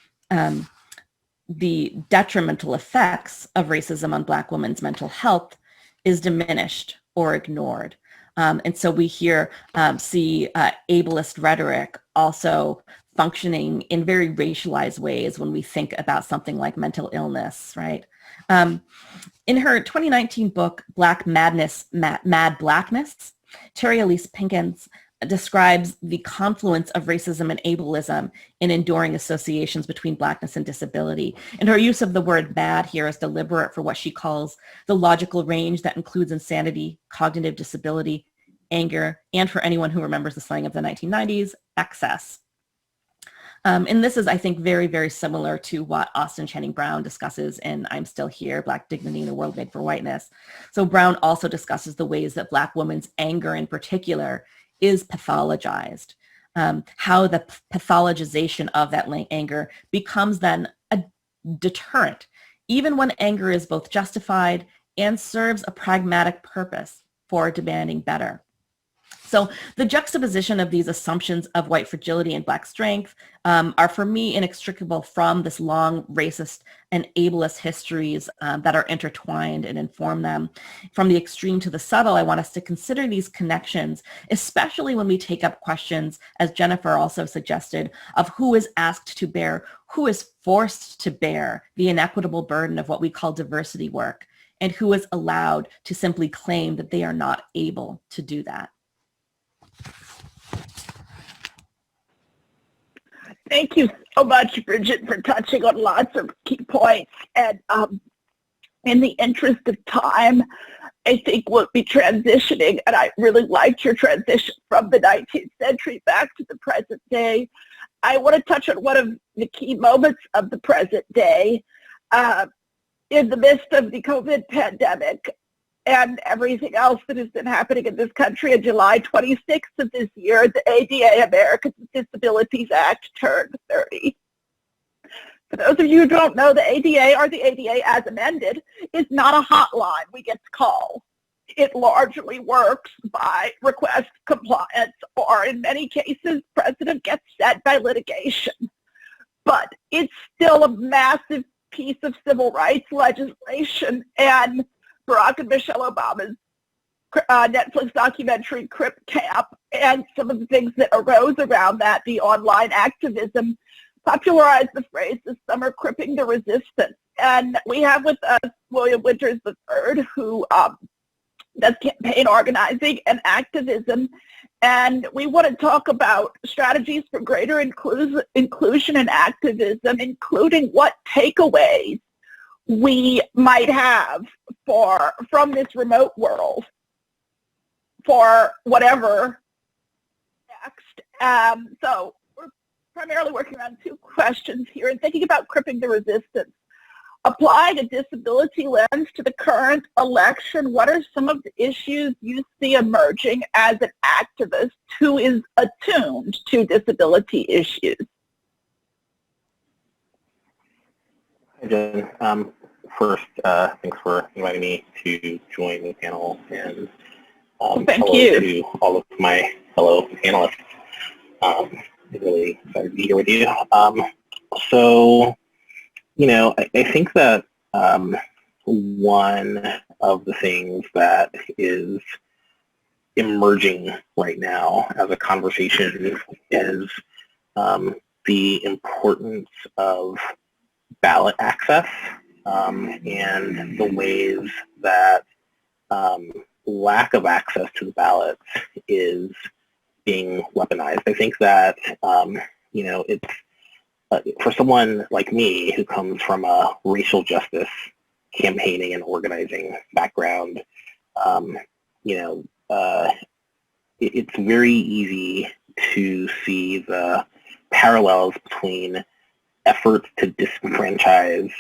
the detrimental effects of racism on Black women's mental health is diminished or ignored. And so we here see ableist rhetoric also functioning in very racialized ways when we think about something like mental illness, right? In her 2019 book, Black Madness, Mad Blackness, Terry Elise Pinkins describes the confluence of racism and ableism in enduring associations between Blackness and disability. And her use of the word mad here is deliberate for what she calls the logical range that includes insanity, cognitive disability, anger, and for anyone who remembers the slang of the 1990s, excess. And this is, I think, very, very similar to what Austin Channing Brown discusses in I'm Still Here, Black Dignity in a World Made for Whiteness. So Brown also discusses the ways that Black women's anger in particular is pathologized, how the pathologization of that anger becomes then a deterrent, even when anger is both justified and serves a pragmatic purpose for demanding better. So the juxtaposition of these assumptions of white fragility and Black strength are, for me, inextricable from this long racist and ableist histories that are intertwined and inform them. From the extreme to the subtle, I want us to consider these connections, especially when we take up questions, as Jennifer also suggested, of who is asked to bear, who is forced to bear the inequitable burden of what we call diversity work, and who is allowed to simply claim that they are not able to do that. Thank you so much, Bridget, for touching on lots of key points. And in the interest of time, I think we'll be transitioning, and I really liked your transition from the 19th century back to the present day. I want to touch on one of the key moments of the present day. In the midst of the COVID pandemic and everything else that has been happening in this country, on July 26th of this year, the ADA, Americans with Disabilities Act, turned 30. For those of you who don't know, the ADA, or the ADA as amended, is not a hotline we get to call. It largely works by request compliance, or in many cases, precedent gets set by litigation. But it's still a massive piece of civil rights legislation, and Barack and Michelle Obama's Netflix documentary Crip Camp and some of the things that arose around that, the online activism, popularized the phrase this summer, cripping the resistance. And we have with us William Winters III, who does campaign organizing and activism. And we want to talk about strategies for greater inclusion and activism, including what takeaways we might have from this remote world for whatever next. So we're primarily working on two questions here and thinking about cripping the resistance. Applying a disability lens to the current election, what are some of the issues you see emerging as an activist who is attuned to disability issues? Hi, Jen. First, thanks for inviting me to join the panel, and Thank hello you to all of my fellow panelists. I'm really excited to be here with you. So, you know, I think that one of the things that is emerging right now as a conversation is the importance of ballot access and the ways that lack of access to the ballots is being weaponized. I think that, you know, it's for someone like me who comes from a racial justice campaigning and organizing background, you know, it's very easy to see the parallels between efforts to disenfranchise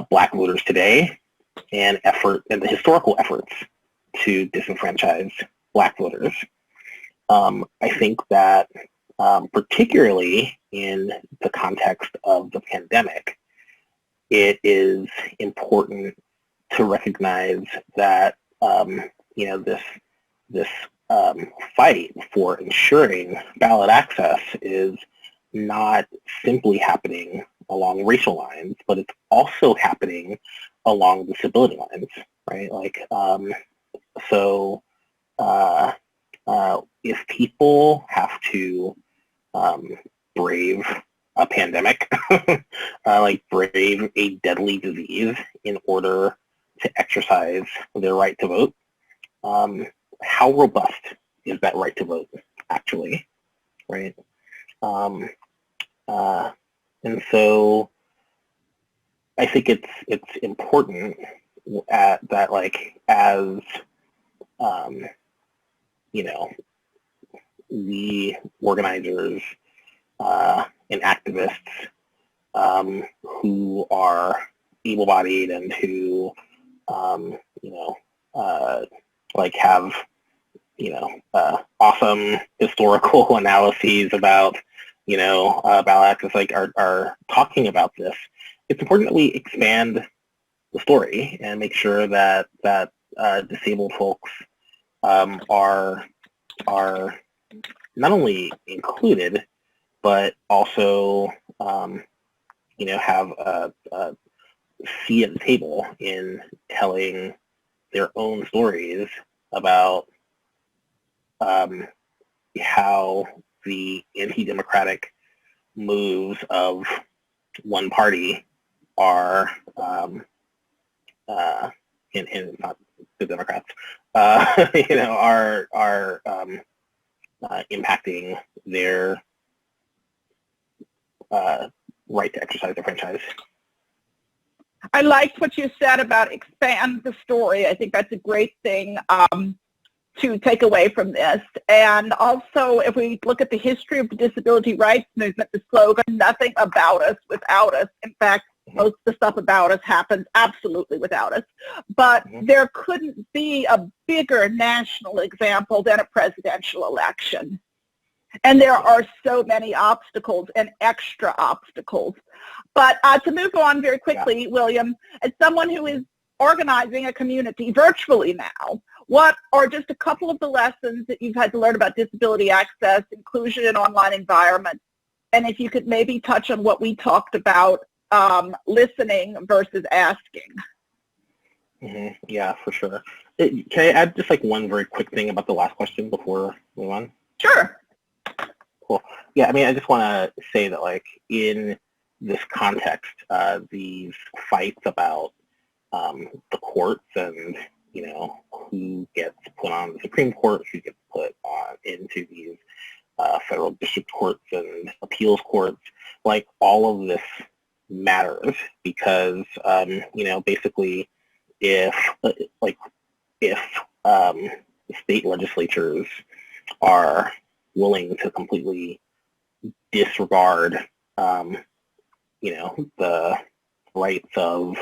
Black voters today and the historical efforts to disenfranchise Black voters. I think that particularly in the context of the pandemic, it is important to recognize that you know, this fight for ensuring ballot access is not simply happening along racial lines, but it's also happening along disability lines, right? Like, so if people have to brave a pandemic, like brave a deadly disease in order to exercise their right to vote, how robust is that right to vote actually, right? And so I think it's important that, like, as you know, the organizers and activists who are able-bodied and who you know, like have, you know, awesome historical analyses about, you know, ballot access, like are talking about this. It's important that we expand the story and make sure that disabled folks are are not only included, but also, have a seat at the table in telling their own stories about how the anti-democratic moves of one party are, and not the Democrats, are impacting their right to exercise their franchise. I liked what you said about expand the story. I think that's a great thing to take away from this. And also, if we look at the history of the disability rights movement, the slogan, nothing about us without us. In fact, most of the stuff about us happens absolutely without us. But there couldn't be a bigger national example than a presidential election. And there are so many obstacles and extra obstacles. But to move on very quickly, William, as someone who is organizing a community virtually now, what are just a couple of the lessons that you've had to learn about disability access, inclusion in online environments? And if you could maybe touch on what we talked about, listening versus asking. Yeah, for sure. Can I add just like one very quick thing about the last question before we move on? Sure. Cool. Yeah, I mean, I just want to say that, like, in this context, these fights about the courts and, who gets put on the Supreme Court, who gets put on into these federal district courts and appeals courts, like, all of this matters because, basically, if state legislatures are willing to completely disregard, the rights of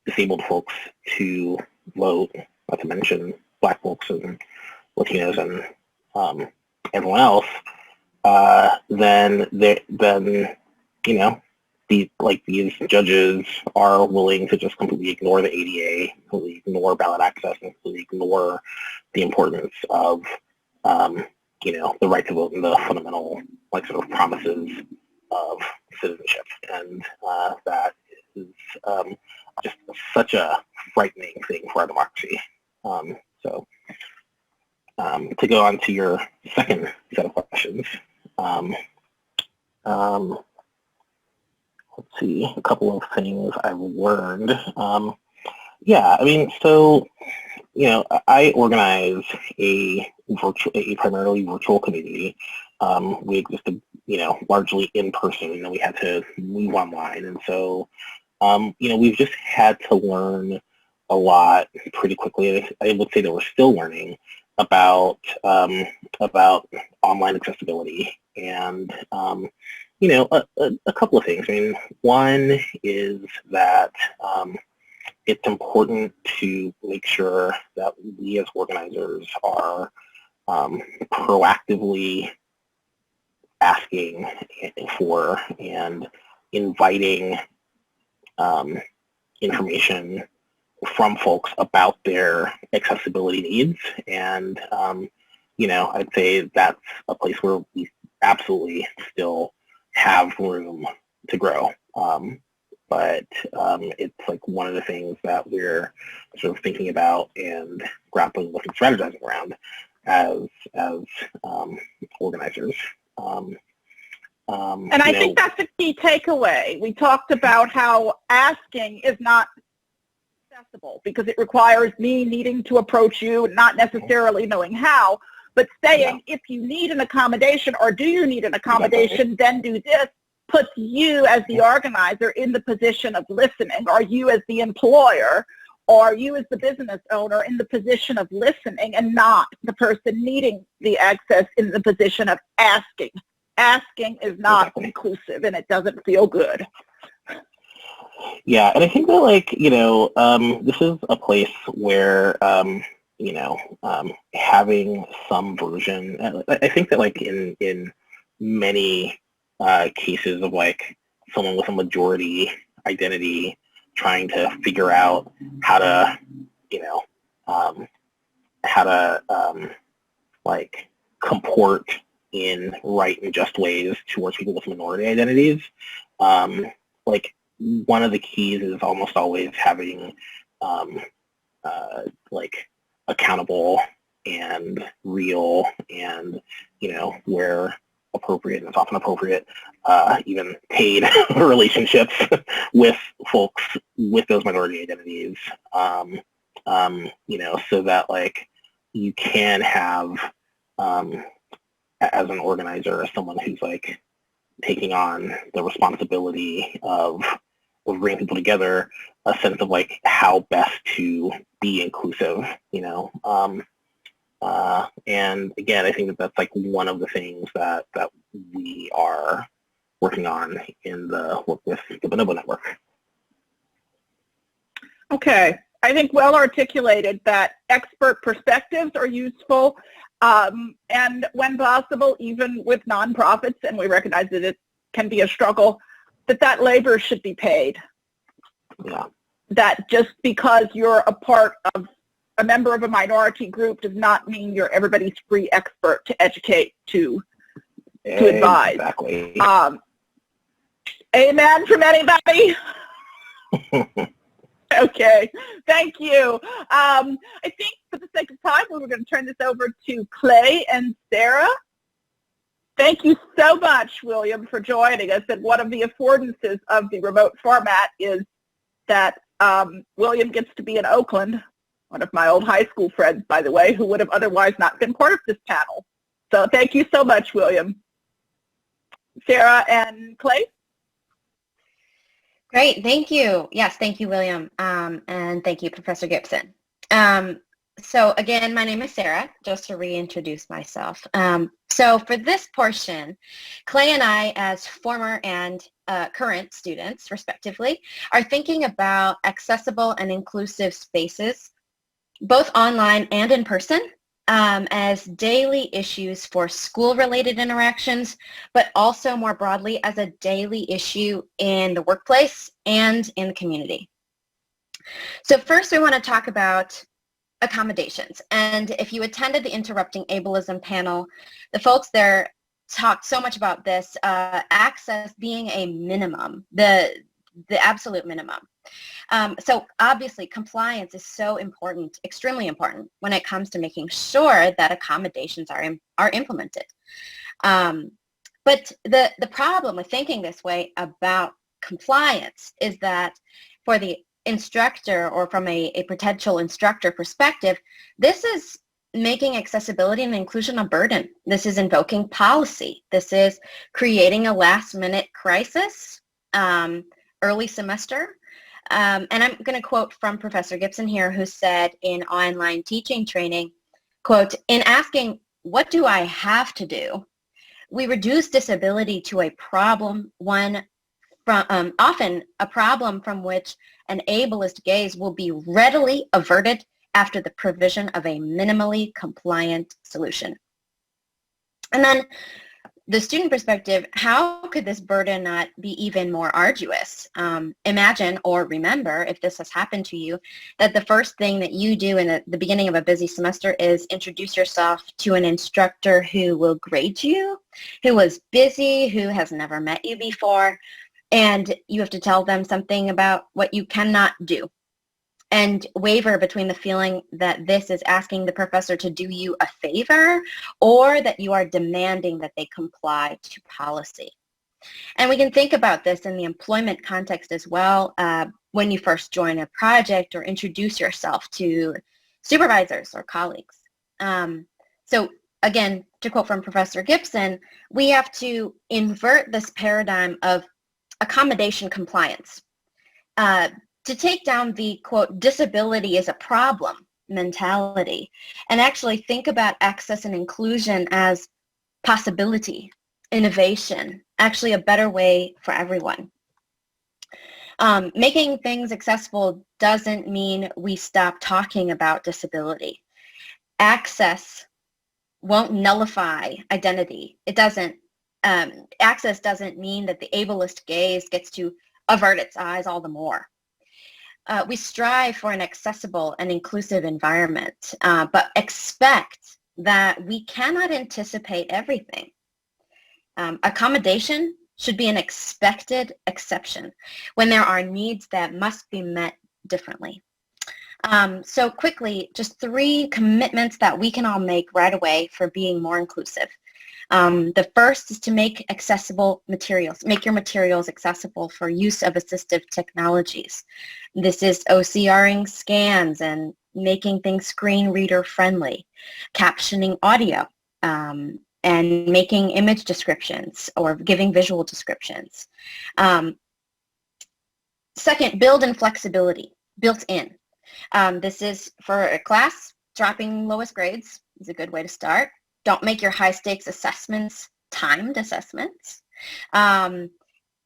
disabled folks to vote, not to mention Black folks and Latinos and everyone else, then these judges are willing to just completely ignore the ADA, completely ignore ballot access, and completely ignore the importance of the right to vote and the fundamental sort of promises of citizenship. And that is just such a frightening thing for our democracy. So to go on to your second set of questions, let's see, a couple of things I've learned. Yeah, I mean, so, I organize a primarily virtual community. We existed, largely in person, and then we had to move online. And so, we've just had to learn a lot pretty quickly. And I would say that we're still learning about online accessibility. And, a couple of things. I mean, one is that it's important to make sure that we as organizers are proactively asking for and inviting information from folks about their accessibility needs. And, I'd say that's a place where we absolutely still have room to grow. But it's like one of the things that we're sort of thinking about and grappling with and strategizing around as organizers. And I think that's a key takeaway. We talked about how asking is not accessible because it requires me needing to approach you, not necessarily knowing how, but saying if you need an accommodation or do you need an accommodation, then do this, puts you as the organizer in the position of listening, or you as the employer, or you as the business owner in the position of listening, and not the person needing the access in the position of asking. Asking is not inclusive, and it doesn't feel good. Yeah, and I think that, this is a place where, having some version, I think that, in many cases of, someone with a majority identity trying to figure out how to, comport in right and just ways towards people with minority identities. Like, one of the keys is almost always having like accountable and real and, where appropriate, and it's often appropriate, even paid relationships with folks with those minority identities, so that like you can have, as an organizer, as someone who's like taking on the responsibility of bringing people together, a sense of like how best to be inclusive, and again, I think that that's like one of the things that we are working on in the work with the Bonobo Network. Okay, I think well articulated that expert perspectives are useful, and when possible, even with nonprofits, and we recognize that it can be a struggle, that labor should be paid. Yeah. That just because you're a member of a minority group does not mean you're everybody's free expert to educate, to advise. Exactly. Amen from anybody? Okay, thank you. I think for the sake of time, we're going to turn this over to Clay and Sarah. Thank you so much, William, for joining us. And one of the affordances of the remote format is that William gets to be in Oakland, one of my old high school friends, by the way, who would have otherwise not been part of this panel. So thank you so much, William. Sarah and Clay? Great, thank you. Yes, thank you, William, and thank you, Professor Gibson. So again, my name is Sarah, just to reintroduce myself. So for this portion, Clay and I, as former and current students, respectively, are thinking about accessible and inclusive spaces, both online and in person, as daily issues for school-related interactions, but also more broadly as a daily issue in the workplace and in the community. So first we want to talk about accommodations. And if you attended the Interrupting Ableism panel, the folks there talked so much about this, access being a minimum, the absolute minimum. So obviously compliance is so important, extremely important, when it comes to making sure that accommodations are implemented. But the problem with thinking this way about compliance is that for the instructor, or from a potential instructor perspective, this is making accessibility and inclusion a burden. This is invoking policy. This is creating a last-minute crisis, early semester. And I'm going to quote from Professor Gibson here, who said in online teaching training, quote, "In asking, what do I have to do, we reduce disability to a problem, often a problem from which an ableist gaze will be readily averted after the provision of a minimally compliant solution." And then the student perspective, how could this burden not be even more arduous? Imagine or remember, if this has happened to you, that the first thing that you do in the beginning of a busy semester is introduce yourself to an instructor who will grade you, who was busy, who has never met you before, and you have to tell them something about what you cannot do, and waver between the feeling that this is asking the professor to do you a favor, or that you are demanding that they comply to policy. And we can think about this in the employment context as well, when you first join a project or introduce yourself to supervisors or colleagues. So again, to quote from Professor Gibson, we have to invert this paradigm of accommodation compliance, to take down the, quote, disability is a problem mentality, and actually think about access and inclusion as possibility, innovation, actually a better way for everyone. Making things accessible doesn't mean we stop talking about disability. Access won't nullify identity. It doesn't. Access doesn't mean that the ableist gaze gets to avert its eyes all the more. We strive for an accessible and inclusive environment, but expect that we cannot anticipate everything. Accommodation should be an expected exception when there are needs that must be met differently. So quickly, just 3 commitments that we can all make right away for being more inclusive. The first is to make accessible materials, make your materials accessible for use of assistive technologies. This is OCRing scans and making things screen reader friendly, captioning audio, and making image descriptions or giving visual descriptions. Second, build in flexibility, built in. This is for a class, dropping lowest grades is a good way to start. Don't make your high stakes assessments timed assessments. And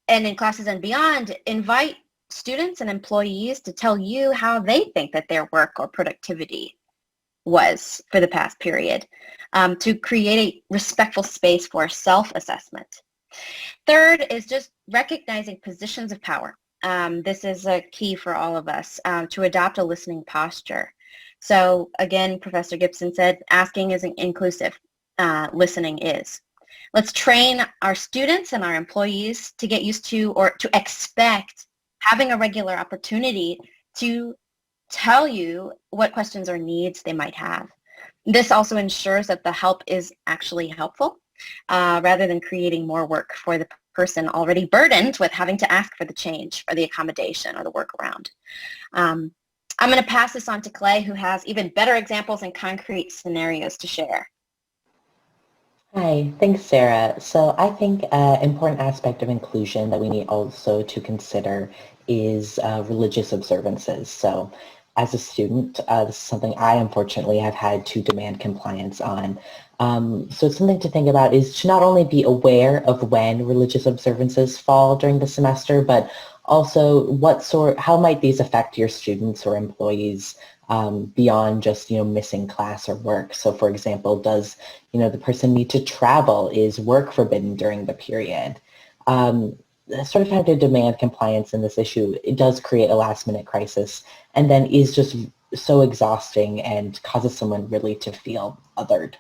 in classes and beyond, invite students and employees to tell you how they think that their work or productivity was for the past period, to create a respectful space for self-assessment. Third is just recognizing positions of power. This is a key for all of us, to adopt a listening posture. So again, Professor Gibson said, asking isn't inclusive, listening is. Let's train our students and our employees to get used to or to expect having a regular opportunity to tell you what questions or needs they might have. This also ensures that the help is actually helpful, rather than creating more work for the person already burdened with having to ask for the change or the accommodation or the workaround. I'm going to pass this on to Clay, who has even better examples and concrete scenarios to share. Hi, thanks, Sarah. So I think an important aspect of inclusion that we need also to consider is religious observances. So as a student, this is something I unfortunately have had to demand compliance on. So something to think about is to not only be aware of when religious observances fall during the semester, but also how might these affect your students or employees beyond just, missing class or work. So for example, does, the person need to travel? Is work forbidden during the period? Sort of having to demand compliance in this issue, it does create a last minute crisis and then is just so exhausting and causes someone really to feel othered.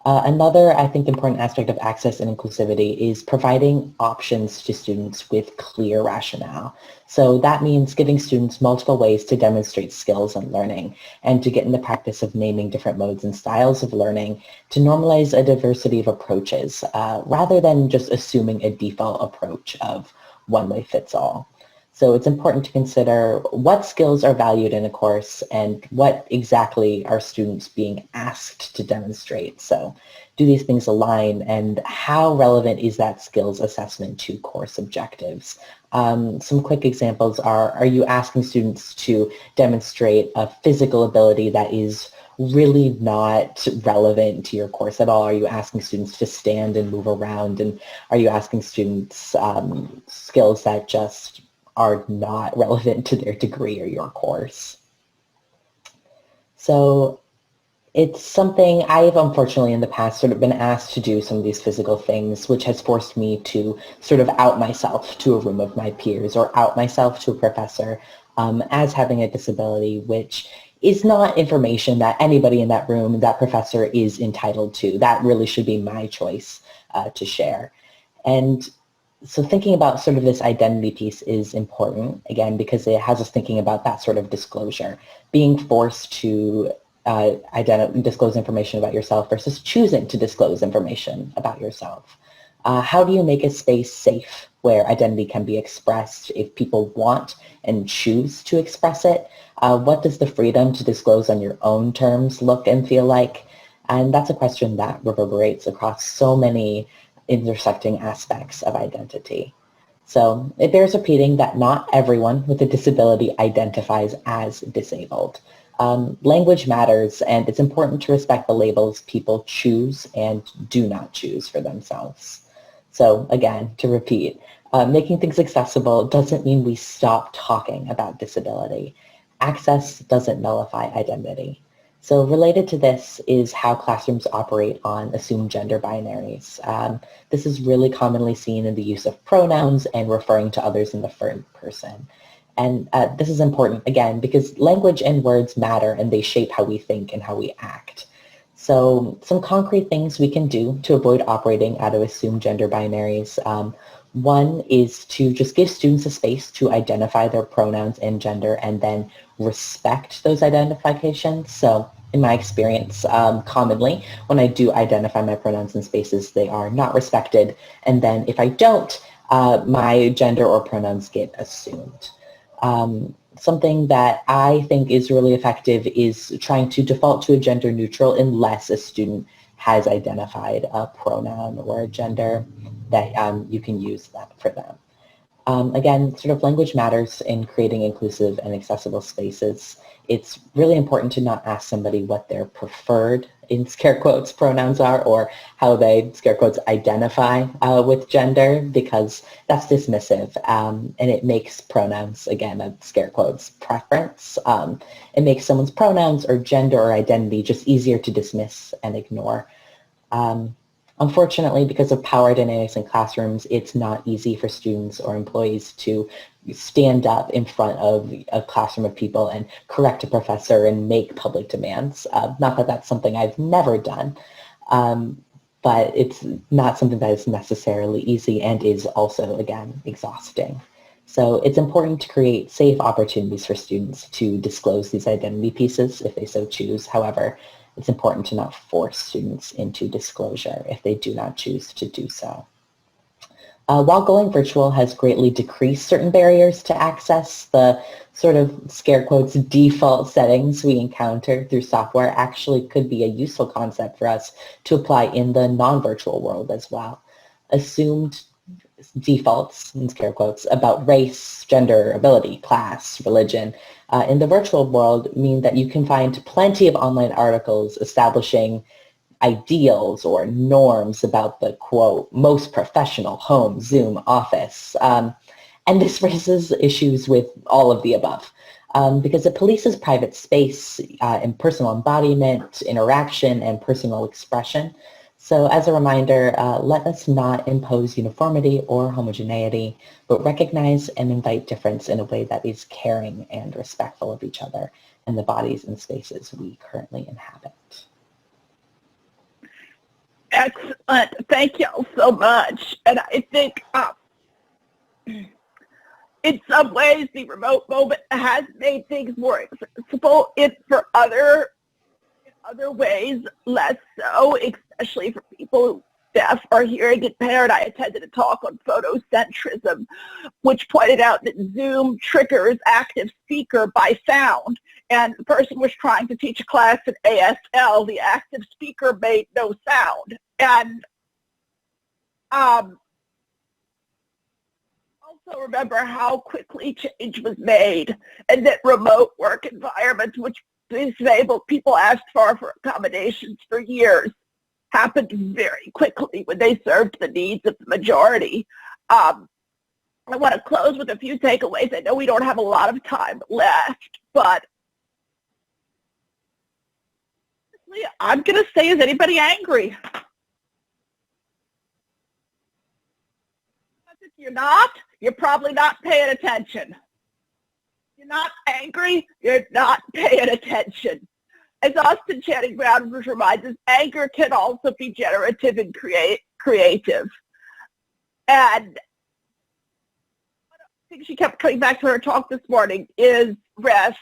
Another, I think, important aspect of access and inclusivity is providing options to students with clear rationale. So that means giving students multiple ways to demonstrate skills and learning and to get in the practice of naming different modes and styles of learning to normalize a diversity of approaches rather than just assuming a default approach of one way fits all. So it's important to consider what skills are valued in a course and what exactly are students being asked to demonstrate. So do these things align, and how relevant is that skills assessment to course objectives? Some quick examples are you asking students to demonstrate a physical ability that is really not relevant to your course at all? Are you asking students to stand and move around? And are you asking students skills that just are not relevant to their degree or your course? So it's something I've unfortunately in the past sort of been asked to do some of these physical things, which has forced me to sort of out myself to a room of my peers or out myself to a professor as having a disability, which is not information that anybody in that room, that professor, is entitled to. That really should be my choice to share. And so thinking about sort of this identity piece is important, again, because it has us thinking about that sort of disclosure, being forced to disclose information about yourself versus choosing to disclose information about yourself. How do you make a space safe where identity can be expressed if people want and choose to express it? What does the freedom to disclose on your own terms look and feel like? And that's a question that reverberates across so many intersecting aspects of identity. So it bears repeating that not everyone with a disability identifies as disabled. Language matters, and it's important to respect the labels people choose and do not choose for themselves. So again, to repeat, making things accessible doesn't mean we stop talking about disability. Access doesn't nullify identity. So related to this is how classrooms operate on assumed gender binaries. This is really commonly seen in the use of pronouns and referring to others in the third person. And this is important, again, because language and words matter and they shape how we think and how we act. So some concrete things we can do to avoid operating out of assumed gender binaries. One is to just give students a space to identify their pronouns and gender and then respect those identifications. So in my experience, commonly when I do identify my pronouns in spaces, they are not respected. And then if I don't, my gender or pronouns get assumed. Something that I think is really effective is trying to default to a gender neutral unless a student has identified a pronoun or a gender that you can use that for them. Again, sort of language matters in creating inclusive and accessible spaces. It's really important to not ask somebody what their preferred, in scare quotes, pronouns are or how they, scare quotes, identify with gender, because that's dismissive and it makes pronouns, again, a scare quotes, preference. It makes someone's pronouns or gender or identity just easier to dismiss and ignore. Unfortunately, because of power dynamics in classrooms, it's not easy for students or employees to stand up in front of a classroom of people and correct a professor and make public demands. Not that that's something I've never done, but it's not something that is necessarily easy and is also, again, exhausting. So it's important to create safe opportunities for students to disclose these identity pieces if they so choose. However, it's important to not force students into disclosure if they do not choose to do so. While going virtual has greatly decreased certain barriers to access, the sort of scare quotes default settings we encounter through software actually could be a useful concept for us to apply in the non-virtual world as well. Assumed defaults, in scare quotes, about race, gender, ability, class, religion, in the virtual world mean that you can find plenty of online articles establishing ideals or norms about the, quote, most professional home, Zoom, office. And this raises issues with all of the above. Because it polices private space and personal embodiment, interaction, and personal expression. So as a reminder, let us not impose uniformity or homogeneity, but recognize and invite difference in a way that is caring and respectful of each other and the bodies and spaces we currently inhabit. Excellent. Thank you all so much. And I think in some ways the remote moment has made things more accessible. For other ways, less so, especially for people who deaf or hearing impaired. I attended a talk on photocentrism, which pointed out that Zoom triggers active speaker by sound. And the person was trying to teach a class in ASL. The active speaker made no sound. And also remember how quickly change was made, and that remote work environments, which disabled people asked for accommodations for years, happened very quickly when they served the needs of the majority. I want to close with a few takeaways. I know we don't have a lot of time left, but I'm going to say, is anybody angry? If you're not, you're probably not paying attention. You're not angry, you're not paying attention. As Austin Channing Brown reminds us, anger can also be generative and creative. And one of the things she kept coming back to her talk this morning is rest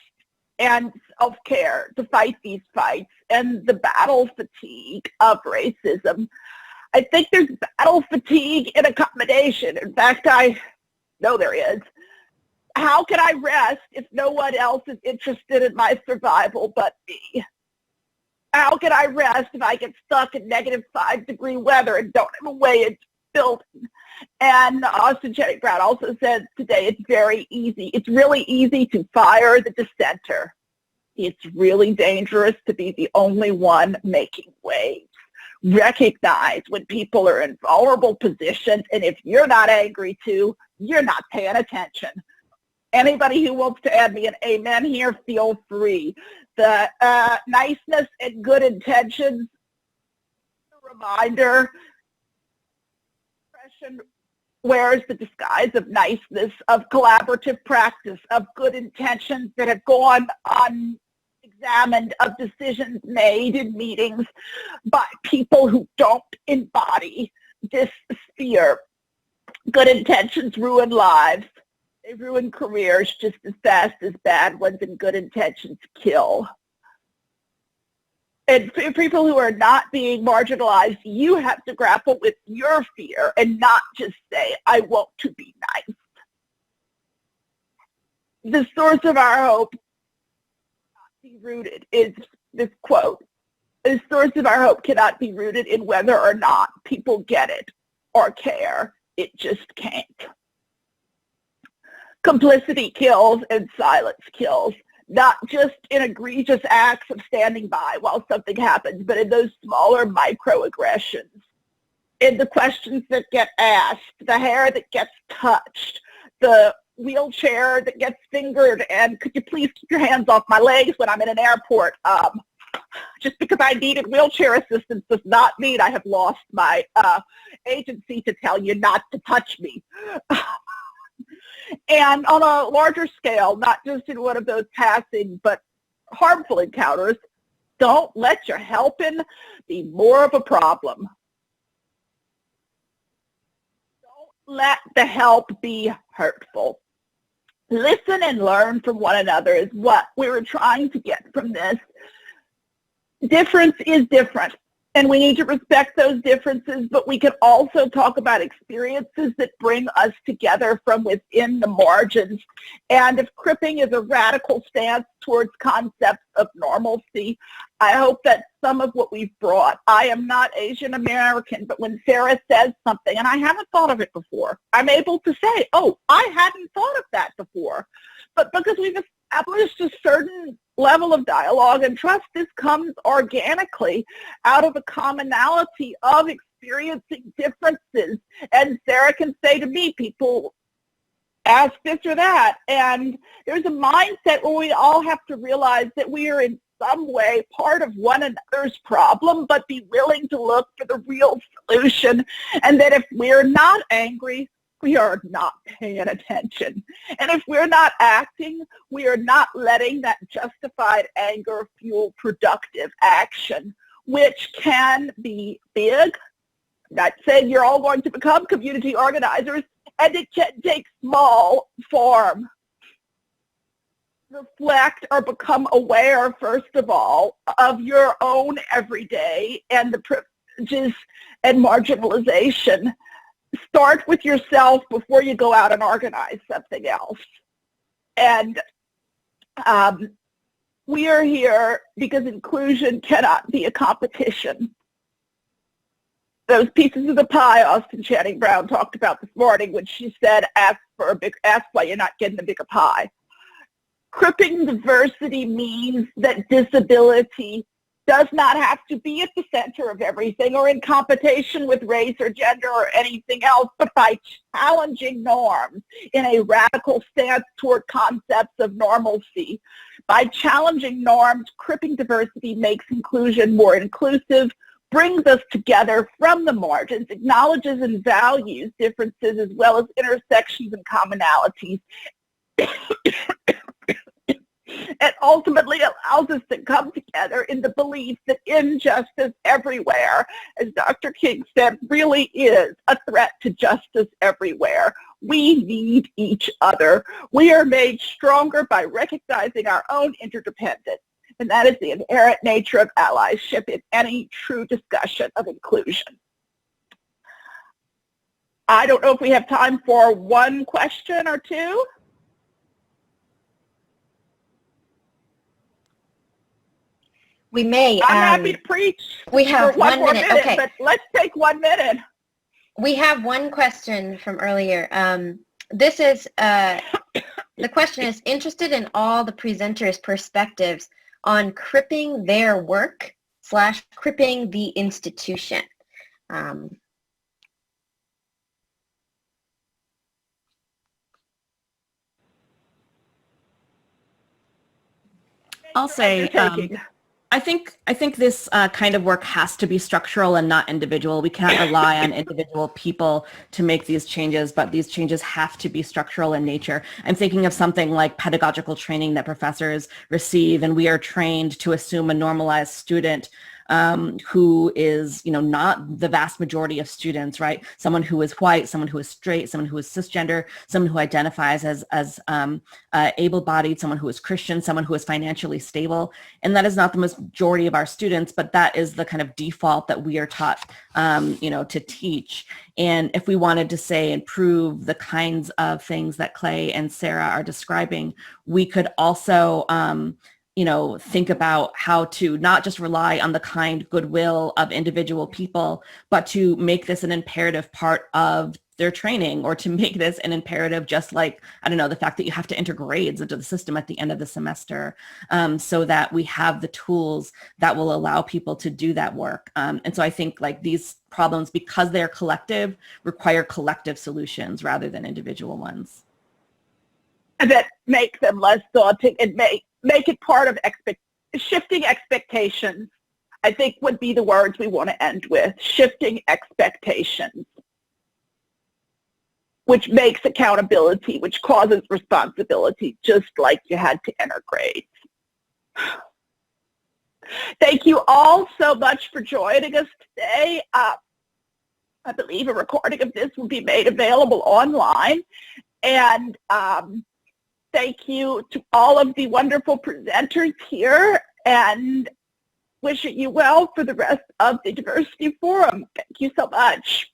and self-care to fight these fights and the battle fatigue of racism. I think there's battle fatigue in accommodation. In fact, I know there is. How can I rest if no one else is interested in my survival but me? How can I rest if I get stuck in -5-degree weather and don't have a way into the building? And Austin Channing Brown also said today it's very easy. It's really easy to fire the dissenter. It's really dangerous to be the only one making waves. Recognize when people are in vulnerable positions, and if you're not angry too, you're not paying attention. Anybody who wants to add me an amen here, feel free. The niceness and good intentions, a reminder, expression wears the disguise of niceness, of collaborative practice, of good intentions that have gone unexamined examined of decisions made in meetings by people who don't embody this sphere. Good intentions ruin lives. They ruin careers just as fast as bad ones, and good intentions kill. And for people who are not being marginalized, you have to grapple with your fear and not just say, I want to be nice. The source of our hope cannot be rooted is this quote. The source of our hope cannot be rooted in whether or not people get it or care. It just can't. Complicity kills and silence kills, not just in egregious acts of standing by while something happens, but in those smaller microaggressions, in the questions that get asked, the hair that gets touched, the wheelchair that gets fingered, and could you please keep your hands off my legs when I'm in an airport? Just because I needed wheelchair assistance does not mean I have lost my agency to tell you not to touch me. And on a larger scale, not just in one of those passing but harmful encounters, don't let your helping be more of a problem. Don't let the help be hurtful. Listen and learn from one another is what we were trying to get from this. Difference is different, and we need to respect those differences, but we can also talk about experiences that bring us together from within the margins. And if cripping is a radical stance towards concepts of normalcy, I hope that some of what we've brought, I am not Asian American, but when Sarah says something, and I haven't thought of it before, I'm able to say, oh, I hadn't thought of that before. But because we've established a certain level of dialogue and trust, this comes organically out of a commonality of experiencing differences. And Sarah can say to me, people ask this or that, and there's a mindset where we all have to realize that we are in some way part of one another's problem, but be willing to look for the real solution, and that if we're not angry, we are not paying attention. And if we're not acting, we are not letting that justified anger fuel productive action, which can be big. I'm not saying you're all going to become community organizers, and it can take small form. Reflect or become aware, first of all, of your own everyday and the privileges and marginalization. Start with yourself before you go out and organize something else. And we are here because inclusion cannot be a competition. Those pieces of the pie Austin Channing Brown talked about this morning when she said, ask why you're not getting the bigger pie. Cripping diversity means that disability does not have to be at the center of everything or in competition with race or gender or anything else, but by challenging norms in a radical stance toward concepts of normalcy. By challenging norms, cripping diversity makes inclusion more inclusive, brings us together from the margins, acknowledges and values differences as well as intersections and commonalities, and ultimately allows us to come together in the belief that injustice everywhere, as Dr. King said, really is a threat to justice everywhere. We need each other. We are made stronger by recognizing our own interdependence, and that is the inherent nature of allyship in any true discussion of inclusion. I don't know if we have time for one question or two. We may. I'm happy to preach. We have for one more minute, okay. But let's take 1 minute. We have one question from earlier. This is, the question is, interested in all the presenters' perspectives on cripping their work / cripping the institution. I'll say, I think this kind of work has to be structural and not individual. We can't rely on individual people to make these changes, but these changes have to be structural in nature. I'm thinking of something like pedagogical training that professors receive, and we are trained to assume a normalized student who is, not the vast majority of students, right? Someone who is white, someone who is straight, someone who is cisgender, someone who identifies as able-bodied, someone who is Christian, someone who is financially stable. And that is not the majority of our students, but that is the kind of default that we are taught, to teach. And if we wanted to say improve the kinds of things that Clay and Sarah are describing, we could also think about how to not just rely on the kind goodwill of individual people, but to make this an imperative part of their training, or to make this an imperative, just like, the fact that you have to enter grades into the system at the end of the semester, so that we have the tools that will allow people to do that work. And so I think these problems, because they're collective, require collective solutions rather than individual ones. And that make them less daunting and make it part of shifting expectations, I think would be the words we want to end with. Shifting expectations, which makes accountability, which causes responsibility, just like you had to enter grades. Thank you all so much for joining us today. I believe a recording of this will be made available online. And thank you to all of the wonderful presenters here, and wishing you well for the rest of the Diversity Forum. Thank you so much.